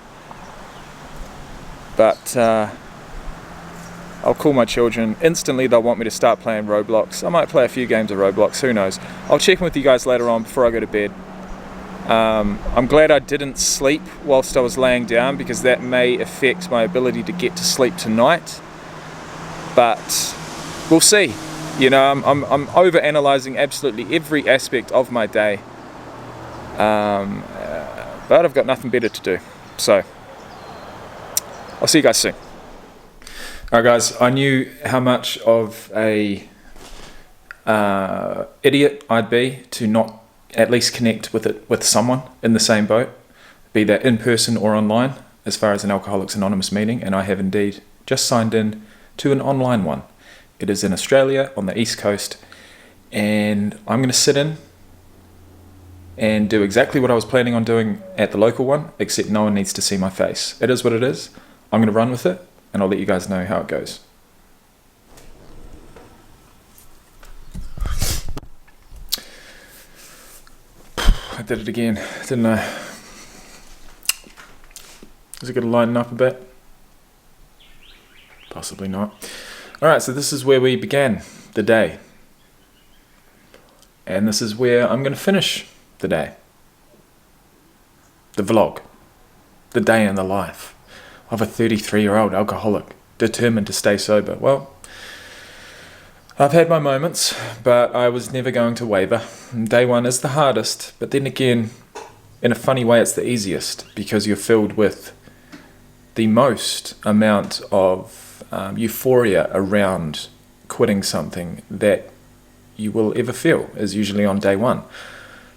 Speaker 1: But I'll call my children. Instantly they'll want me to start playing Roblox. I might play a few games of Roblox, who knows. I'll check in with you guys later on before I go to bed. I'm glad I didn't sleep whilst I was laying down, because that may affect my ability to get to sleep tonight. But we'll see. I'm over-analysing absolutely every aspect of my day. But I've got nothing better to do. So, I'll see you guys soon. Alright guys, I knew how much of a idiot I'd be to not at least connect with someone in the same boat. be that in person or online, as far as an Alcoholics Anonymous meeting, and I have indeed just signed in to an online one. It is in Australia on the East Coast, and I'm going to sit in and do exactly what I was planning on doing at the local one, except no one needs to see my face. It is what it is. I'm going to run with it, and I'll let you guys know how it goes. I did it again, didn't I? Is it going to lighten up a bit? Possibly not. Alright, so this is where we began the day. And this is where I'm going to finish the day. The vlog. The day in the life of a 33-year-old alcoholic determined to stay sober. Well, I've had my moments, but I was never going to waver. Day one is the hardest, but then again, in a funny way, it's the easiest because you're filled with the most amount of euphoria around quitting something that you will ever feel is usually on day one.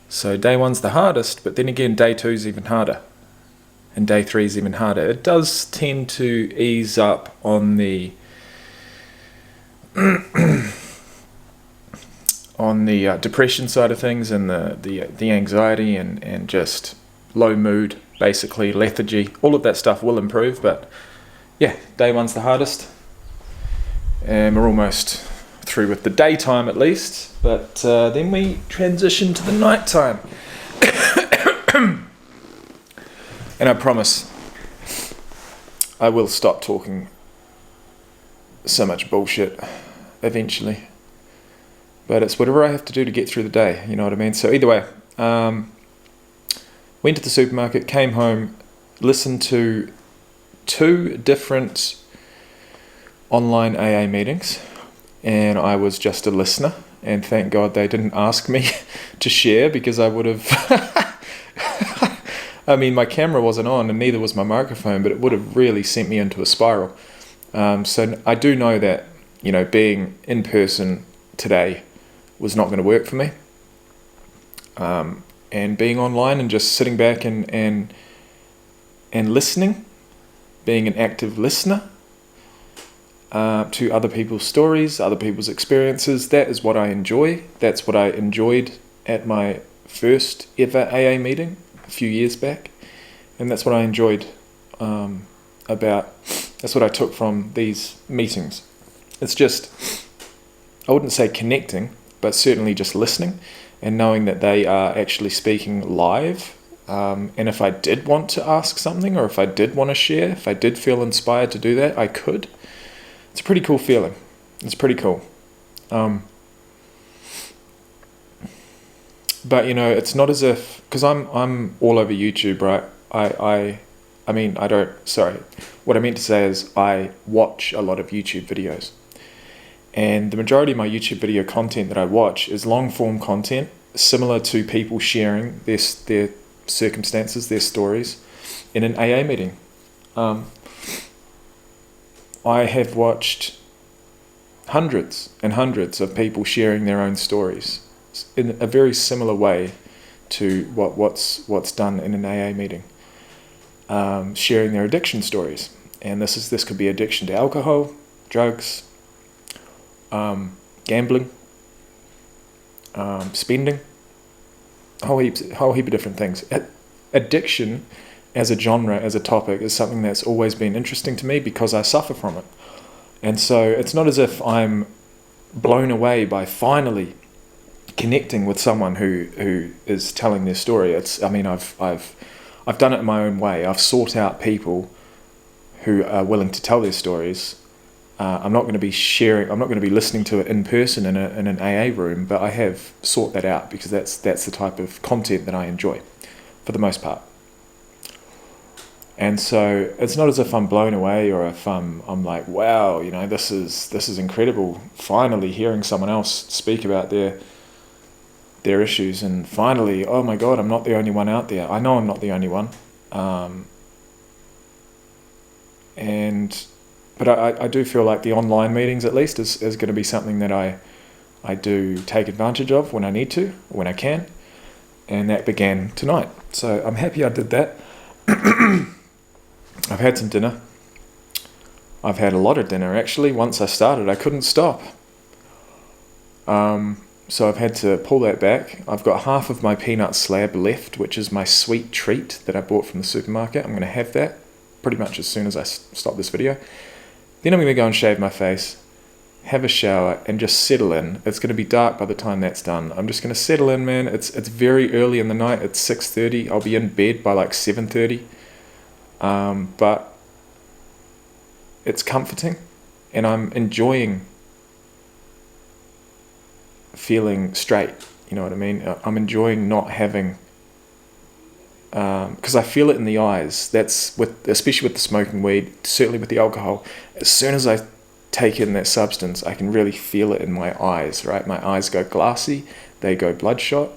Speaker 1: So day one's the hardest, but then again, day two's even harder. And day three's even harder. It does tend to ease up on the on the depression side of things and the anxiety and just low mood, basically lethargy. All of that stuff will improve, but yeah, day one's the hardest. And we're almost through with the daytime at least, but then we transition to the nighttime. And I promise I will stop talking so much bullshit eventually. But it's whatever I have to do to get through the day, you know what I mean? So either way, went to the supermarket, came home, listened to 2 different online AA meetings, and I was just a listener, and thank God they didn't ask me to share, because I would have I mean, my camera wasn't on and neither was my microphone, but it would have really sent me into a spiral. So I do know that, you know, being in person today was not going to work for me. And being online and just sitting back and listening, being an active listener to other people's stories, other people's experiences, that is what I enjoy. That's what I enjoyed at my first ever AA meeting a few years back, and that's what I enjoyed that's what I took from these meetings. It's just, I wouldn't say connecting, but certainly just listening and knowing that they are actually speaking live. And if I did want to ask something, or if I did want to share, if I did feel inspired to do that, I could. It's a pretty cool feeling. It's pretty cool. But you know, it's not as if, because I'm all over YouTube, right? What I meant to say is I watch a lot of YouTube videos, and the majority of my YouTube video content that I watch is long form content, similar to people sharing their circumstances, their stories in an AA meeting. I have watched hundreds and hundreds of people sharing their own stories in a very similar way to what's done in an AA meeting, sharing their addiction stories. And this could be addiction to alcohol, drugs, gambling, spending, a whole heap of different things. Addiction as a genre, as a topic, is something that's always been interesting to me because I suffer from it. And so it's not as if I'm blown away by finally connecting with someone who is telling their story. I've done it in my own way. I've sought out people who are willing to tell their stories. I'm not going to be sharing. I'm not going to be listening to it in person in an AA room, but I have sought that out because that's the type of content that I enjoy, for the most part. And so it's not as if I'm blown away, or if I'm like, wow, you know, this is incredible. Finally hearing someone else speak about their issues, and finally, oh my God, I'm not the only one out there. I know I'm not the only one. But I do feel like the online meetings, at least, is going to be something that I do take advantage of when I need to, when I can. And that began tonight. So I'm happy I did that. I've had some dinner. I've had a lot of dinner, actually. Once I started, I couldn't stop. So I've had to pull that back. I've got half of my peanut slab left, which is my sweet treat that I bought from the supermarket. I'm going to have that pretty much as soon as I stop this video. Then I'm going to go and shave my face, have a shower, and just settle in. It's going to be dark by the time that's done. I'm just going to settle in, man. It's very early in the night. It's 6:30. I'll be in bed by like 7:30. But it's comforting, and I'm enjoying feeling straight. You know what I mean? I'm enjoying not having, because I feel it in the eyes. That's especially with the smoking weed, certainly with the alcohol. As soon as I take in that substance, I can really feel it in my eyes, right? My eyes go glassy, they go bloodshot,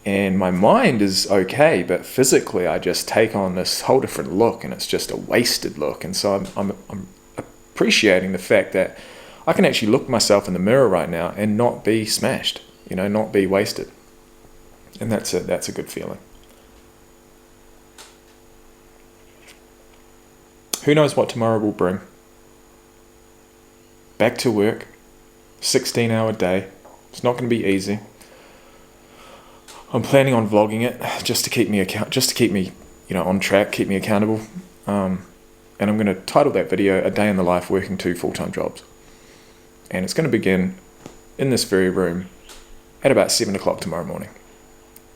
Speaker 1: and my mind is okay, but physically I just take on this whole different look, and it's just a wasted look. And so I'm appreciating the fact that I can actually look myself in the mirror right now and not be smashed, not be wasted. And that's a good feeling. Who knows what tomorrow will bring? Back to work, 16-hour day. It's not going to be easy. I'm planning on vlogging it just to keep me on track, keep me accountable. And I'm going to title that video "A Day in the Life Working 2 Full-Time Jobs." And it's going to begin in this very room at about 7 o'clock tomorrow morning,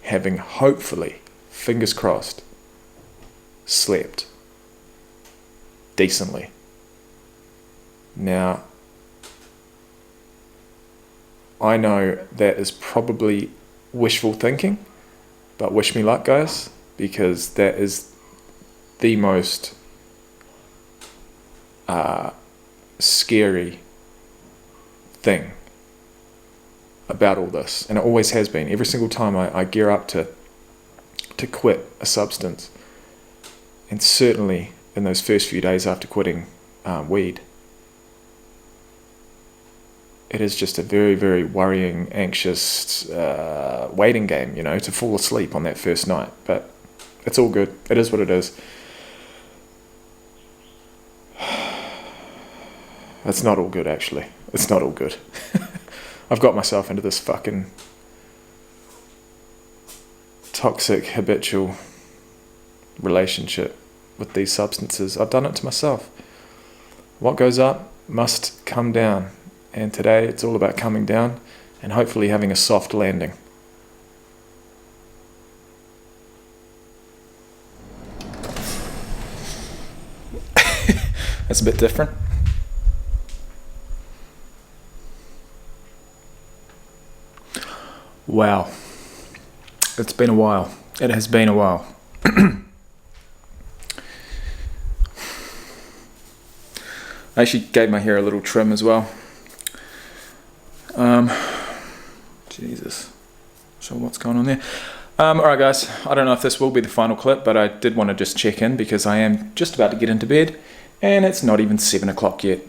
Speaker 1: having hopefully, fingers crossed, slept decently. Now, I know that is probably wishful thinking, but wish me luck, guys, because that is the most scary thing about all this, and it always has been. Every single time I gear up to quit a substance, and certainly in those first few days after quitting weed, it is just a very, very worrying, anxious waiting game, to fall asleep on that first night. But it's all good. It is what it is. It's not all good, actually. It's not all good. I've got myself into this fucking toxic, habitual relationship with these substances. I've done it to myself. What goes up must come down. And today it's all about coming down and hopefully having a soft landing. That's a bit different. Wow. It's been a while. It has been a while. I actually gave my hair a little trim as well. Jesus. So what's going on there? Alright guys, I don't know if this will be the final clip, but I did want to just check in because I am just about to get into bed and it's not even 7 o'clock yet.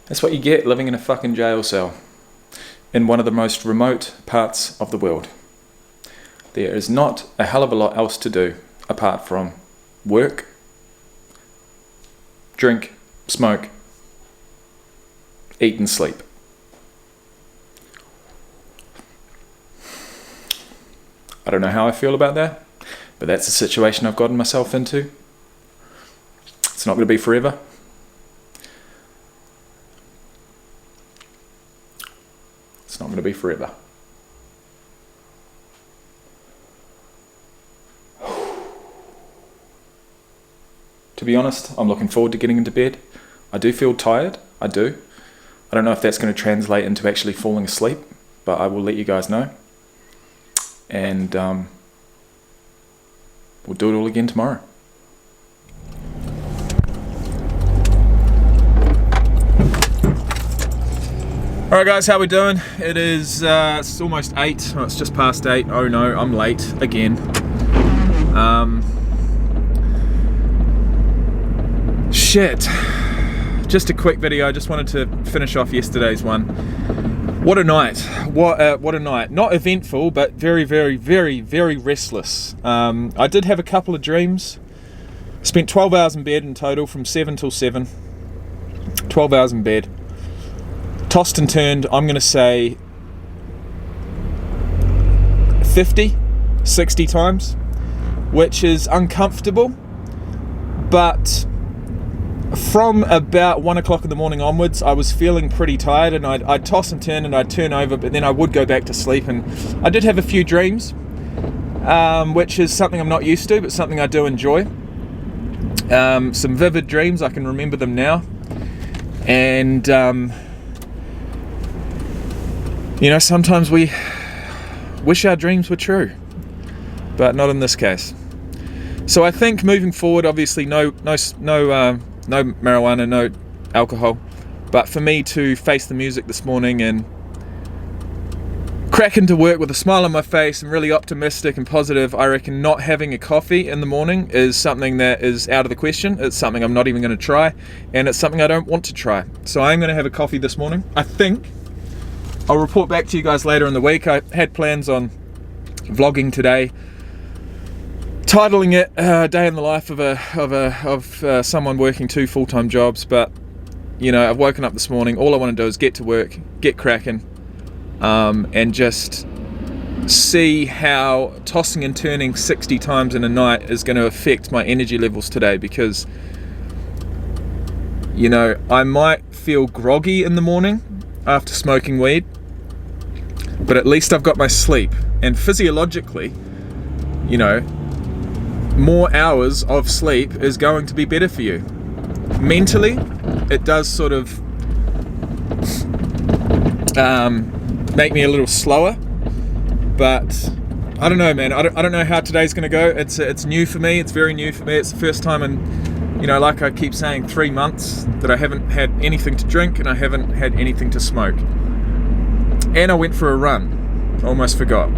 Speaker 1: That's what you get living in a fucking jail cell in one of the most remote parts of the world. There is not a hell of a lot else to do apart from work, drink, smoke, eat and sleep. I don't know how I feel about that, but that's the situation I've gotten myself into. It's not going to be forever. It's not going to be forever. To be honest, I'm looking forward to getting into bed. I do feel tired, I do. I don't know if that's going to translate into actually falling asleep, but I will let you guys know. And we'll do it all again tomorrow. Alright guys, how we doing? It is, it's almost 8, oh, it's just past 8. Oh no, I'm late again. Shit. Just a quick video, I just wanted to finish off yesterday's one. What a night. What a night. Not eventful, but very, very, very, very restless. I did have a couple of dreams. Spent 12 hours in bed in total, from 7 till 7. 12 hours in bed. Tossed and turned, I'm going to say 50, 60 times, which is uncomfortable, but from about 1 o'clock in the morning onwards, I was feeling pretty tired, and I'd toss and turn, and I'd turn over, but then I would go back to sleep. And I did have a few dreams, which is something I'm not used to, but something I do enjoy. Some vivid dreams, I can remember them now. And, sometimes we wish our dreams were true, but not in this case. So I think moving forward, obviously no marijuana, no alcohol, but for me to face the music this morning and crack into work with a smile on my face and really optimistic and positive, I reckon not having a coffee in the morning is something that is out of the question. It's something I'm not even going to try, and it's something I don't want to try. So I'm going to have a coffee this morning. I think I'll report back to you guys later in the week. I had plans on vlogging today, titling it "Day in the Life of someone working 2 full-time jobs," but I've woken up this morning. All I want to do is get to work, get cracking, and just see how tossing and turning 60 times in a night is going to affect my energy levels today, because I might feel groggy in the morning after smoking weed, but at least I've got my sleep, and physiologically, more hours of sleep is going to be better for you. Mentally, it does sort of make me a little slower, but I don't know, man. I don't know how today's going to go. It's new for me. It's very new for me. It's the first time in, like I keep saying, 3 months that I haven't had anything to drink and I haven't had anything to smoke. And I went for a run. Almost forgot.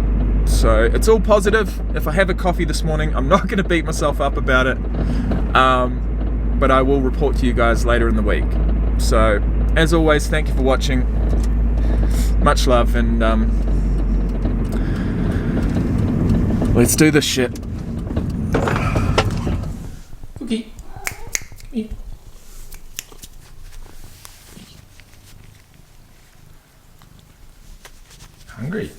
Speaker 1: So it's all positive. If I have a coffee this morning, I'm not going to beat myself up about it, but I will report to you guys later in the week. So as always, thank you for watching. Much love, and let's do this shit. Cookie. Hungry.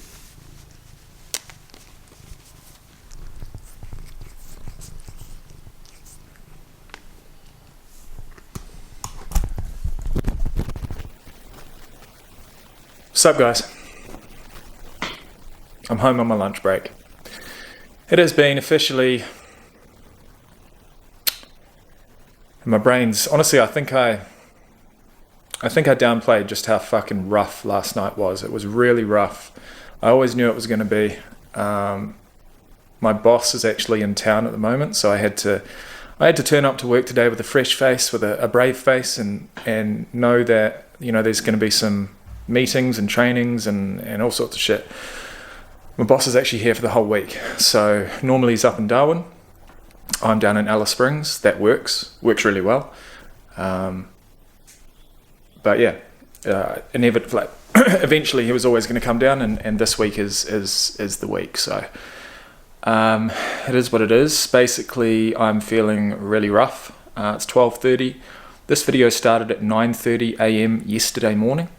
Speaker 1: What's up, guys? I'm home on my lunch break. It has been officially, my brain's, honestly, I think I downplayed just how fucking rough last night was. It was really rough. I always knew it was going to be. My boss is actually in town at the moment, so I had to turn up to work today with a fresh face, with a brave face, and know that there's going to be some meetings and trainings and all sorts of shit. My boss is actually here for the whole week. So normally he's up in Darwin. I'm down in Alice Springs. That works really well. But yeah, inevitably, eventually he was always going to come down, and this week is the week. So it is what it is. Basically, I'm feeling really rough. It's 12:30. This video started at 9:30 a.m. yesterday morning.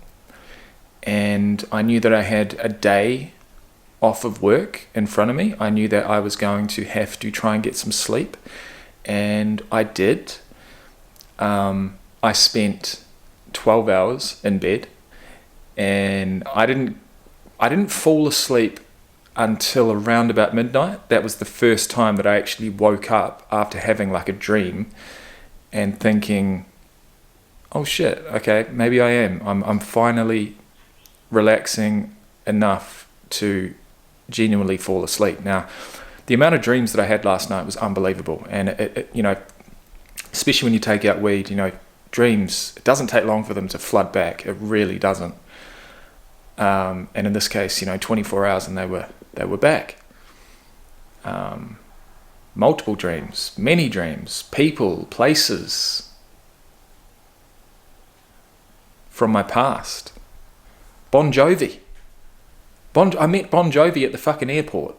Speaker 1: And I knew that I had a day off of work in front of me. I knew that I was going to have to try and get some sleep, and I did. I spent 12 hours in bed, and I didn't fall asleep until around about midnight. That was the first time that I actually woke up after having like a dream and thinking, oh shit, okay, maybe I am. I'm finally relaxing enough to genuinely fall asleep. Now, the amount of dreams that I had last night was unbelievable, and it especially when you take out weed, dreams, it doesn't take long for them to flood back. It really doesn't. And in this case, 24 hours and they were back. Multiple dreams, many dreams, people, places from my past Bon Jovi. I met Bon Jovi at the fucking airport.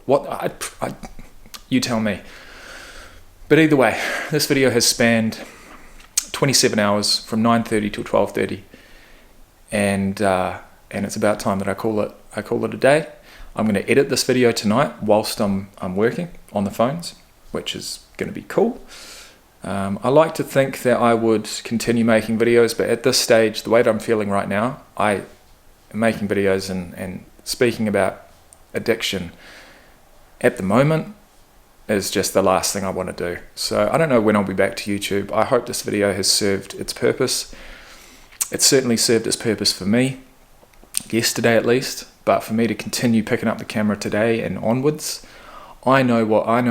Speaker 1: You tell me. But either way, this video has spanned 27 hours from 9:30 till 12:30, and it's about time that I call it a day. I'm going to edit this video tonight whilst I'm working on the phones, which is going to be cool. I like to think that I would continue making videos, but at this stage, the way that I'm feeling right now, I am making videos and speaking about addiction at the moment is just the last thing I want to do. So I don't know when I'll be back to YouTube. I hope this video has served its purpose. It certainly served its purpose for me, yesterday at least, but for me to continue picking up the camera today and onwards, I know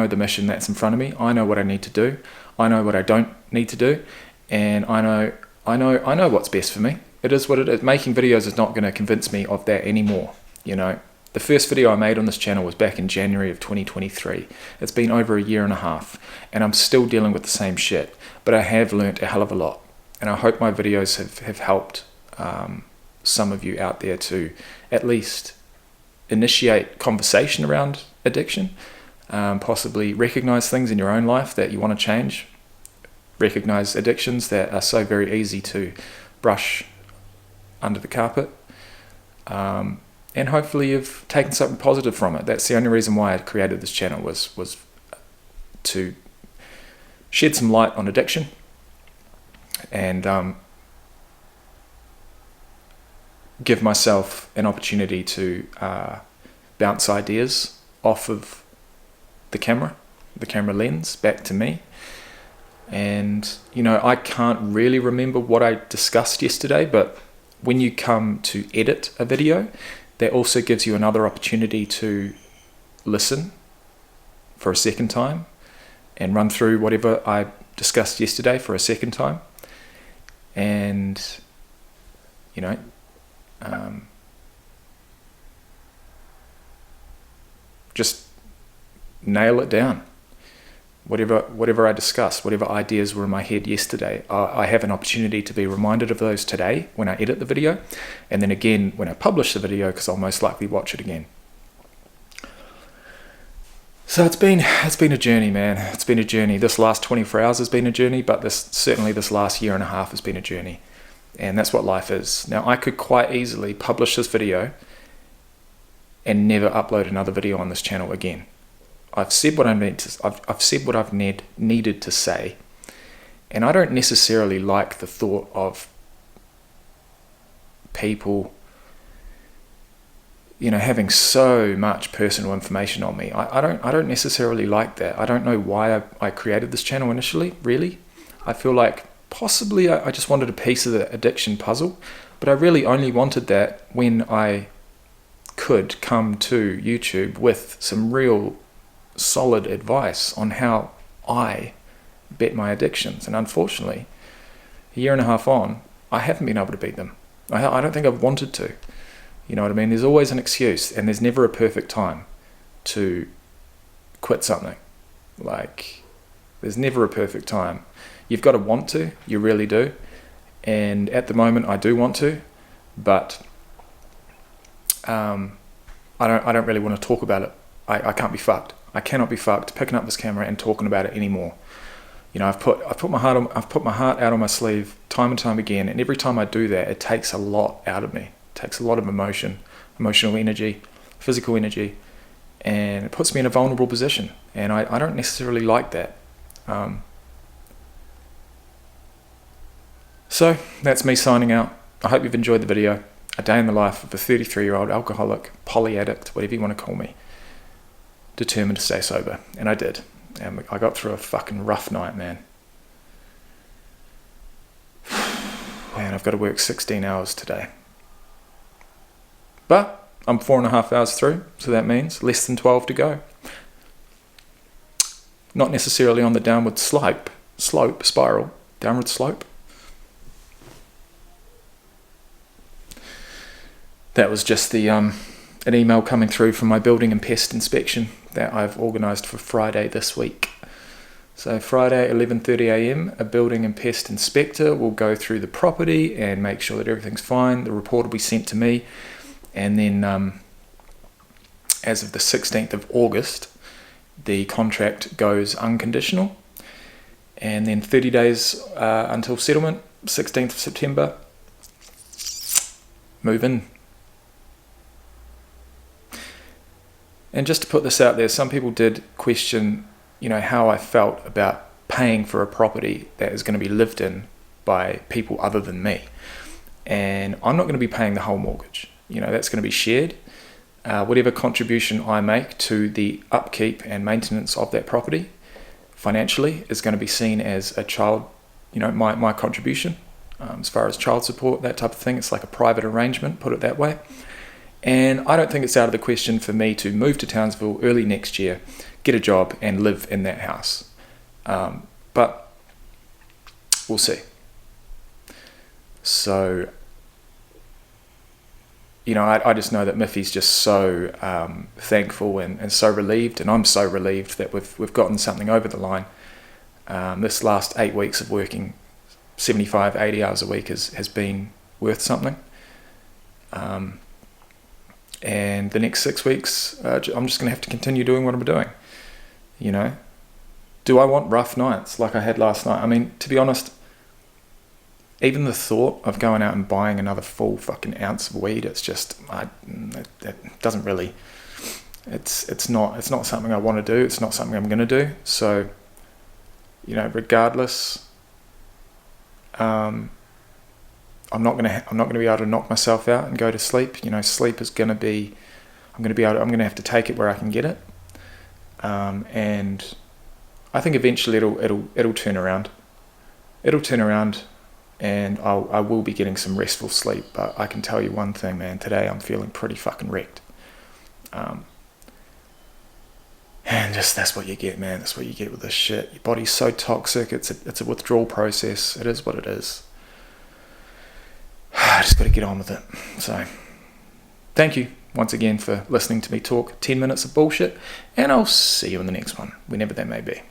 Speaker 1: the mission that's in front of me. I know what I need to do. I know what I don't need to do, and I know what's best for me. It is what it is. Making videos is not going to convince me of that anymore. You know, the first video I made on this channel was back in January of 2023. It's been over a year and a half, and I'm still dealing with the same shit. But I have learnt a hell of a lot, and I hope my videos have helped some of you out there to at least initiate conversation around addiction. Possibly recognize things in your own life that you want to change, recognize addictions that are so very easy to brush under the carpet, and hopefully you've taken something positive from it. That's the only reason why I created this channel, was to shed some light on addiction and give myself an opportunity to bounce ideas off of the camera lens back to me. And you know, I can't really remember what I discussed yesterday, but when you come to edit a video, that also gives you another opportunity to listen for a second time and run through whatever I discussed yesterday for a second time, and you know, just nail it down. Whatever I discussed, whatever ideas were in my head yesterday, I have an opportunity to be reminded of those today when I edit the video, and then again when I publish the video, because I'll most likely watch it again. So it's been a journey, man. It's been a journey. This last 24 hours has been a journey, but certainly this last year and a half has been a journey, and that's what life is. Now, I could quite easily publish this video and never upload another video on this channel again. I've said what I need to. I've said what I've needed to say, and I don't necessarily like the thought of people, you know, having so much personal information on me. I don't necessarily like that. I don't know why I created this channel initially. Really, I feel like possibly I just wanted a piece of the addiction puzzle, but I really only wanted that when I could come to YouTube with some real solid advice on how I bet my addictions. And unfortunately, a year and a half on, I haven't been able to beat them. I don't think I've wanted to. You know what I mean? There's always an excuse, and there's never a perfect time to quit something. Like, there's never a perfect time. You've got to want to, you really do. And at the moment, I do want to, but I don't really want to talk about it. I can't be fucked. I cannot be fucked picking up this camera and talking about it anymore. You know, I've put my heart out on my sleeve time and time again, and every time I do that, it takes a lot out of me. It takes a lot of emotional energy, physical energy, and it puts me in a vulnerable position. And I don't necessarily like that. So that's me signing out. I hope you've enjoyed the video. A day in the life of a 33-year-old alcoholic, poly addict, whatever you want to call me, determined to stay sober. And I did. And I got through a fucking rough night, man. Man, I've got to work 16 hours today. But I'm 4.5 hours through, so that means less than 12 to go. Not necessarily on the downward spiral, downward slope. That was just the an email coming through from my building and pest inspection that I've organised for Friday this week. So Friday, 11:30 a.m, a building and pest inspector will go through the property and make sure that everything's fine. The report will be sent to me. And then as of the 16th of August, the contract goes unconditional. And then 30 days until settlement, 16th of September, move in. And just to put this out there, some people did question, how I felt about paying for a property that is going to be lived in by people other than me. And I'm not going to be paying the whole mortgage. That's going to be shared. Whatever contribution I make to the upkeep and maintenance of that property financially is going to be seen as a child, my contribution as far as child support, that type of thing. It's like a private arrangement, put it that way. And I don't think it's out of the question for me to move to Townsville early next year, get a job and live in that house. But we'll see. So, I just know that Miffy's just so thankful and so relieved, and I'm so relieved that we've gotten something over the line. This last 8 weeks of working 75, 80 hours a week has been worth something. And the next 6 weeks, I'm just going to have to continue doing what I'm doing. Do I want rough nights like I had last night? I mean, to be honest, even the thought of going out and buying another full fucking ounce of weed, it's just, it doesn't really, it's not something I want to do. It's not something I'm going to do. So, regardless, I'm not going to be able to knock myself out and go to sleep. Sleep is going to be, I'm going to have to take it where I can get it. And I think eventually it'll turn around. It'll turn around. And I will be getting some restful sleep, but I can tell you one thing, man. Today I'm feeling pretty fucking wrecked. And just that's what you get, man. That's what you get with this shit. Your body's so toxic. It's a withdrawal process. It is what it is. I just got to get on with it. So, thank you once again for listening to me talk 10 minutes of bullshit, and I'll see you in the next one, whenever that may be.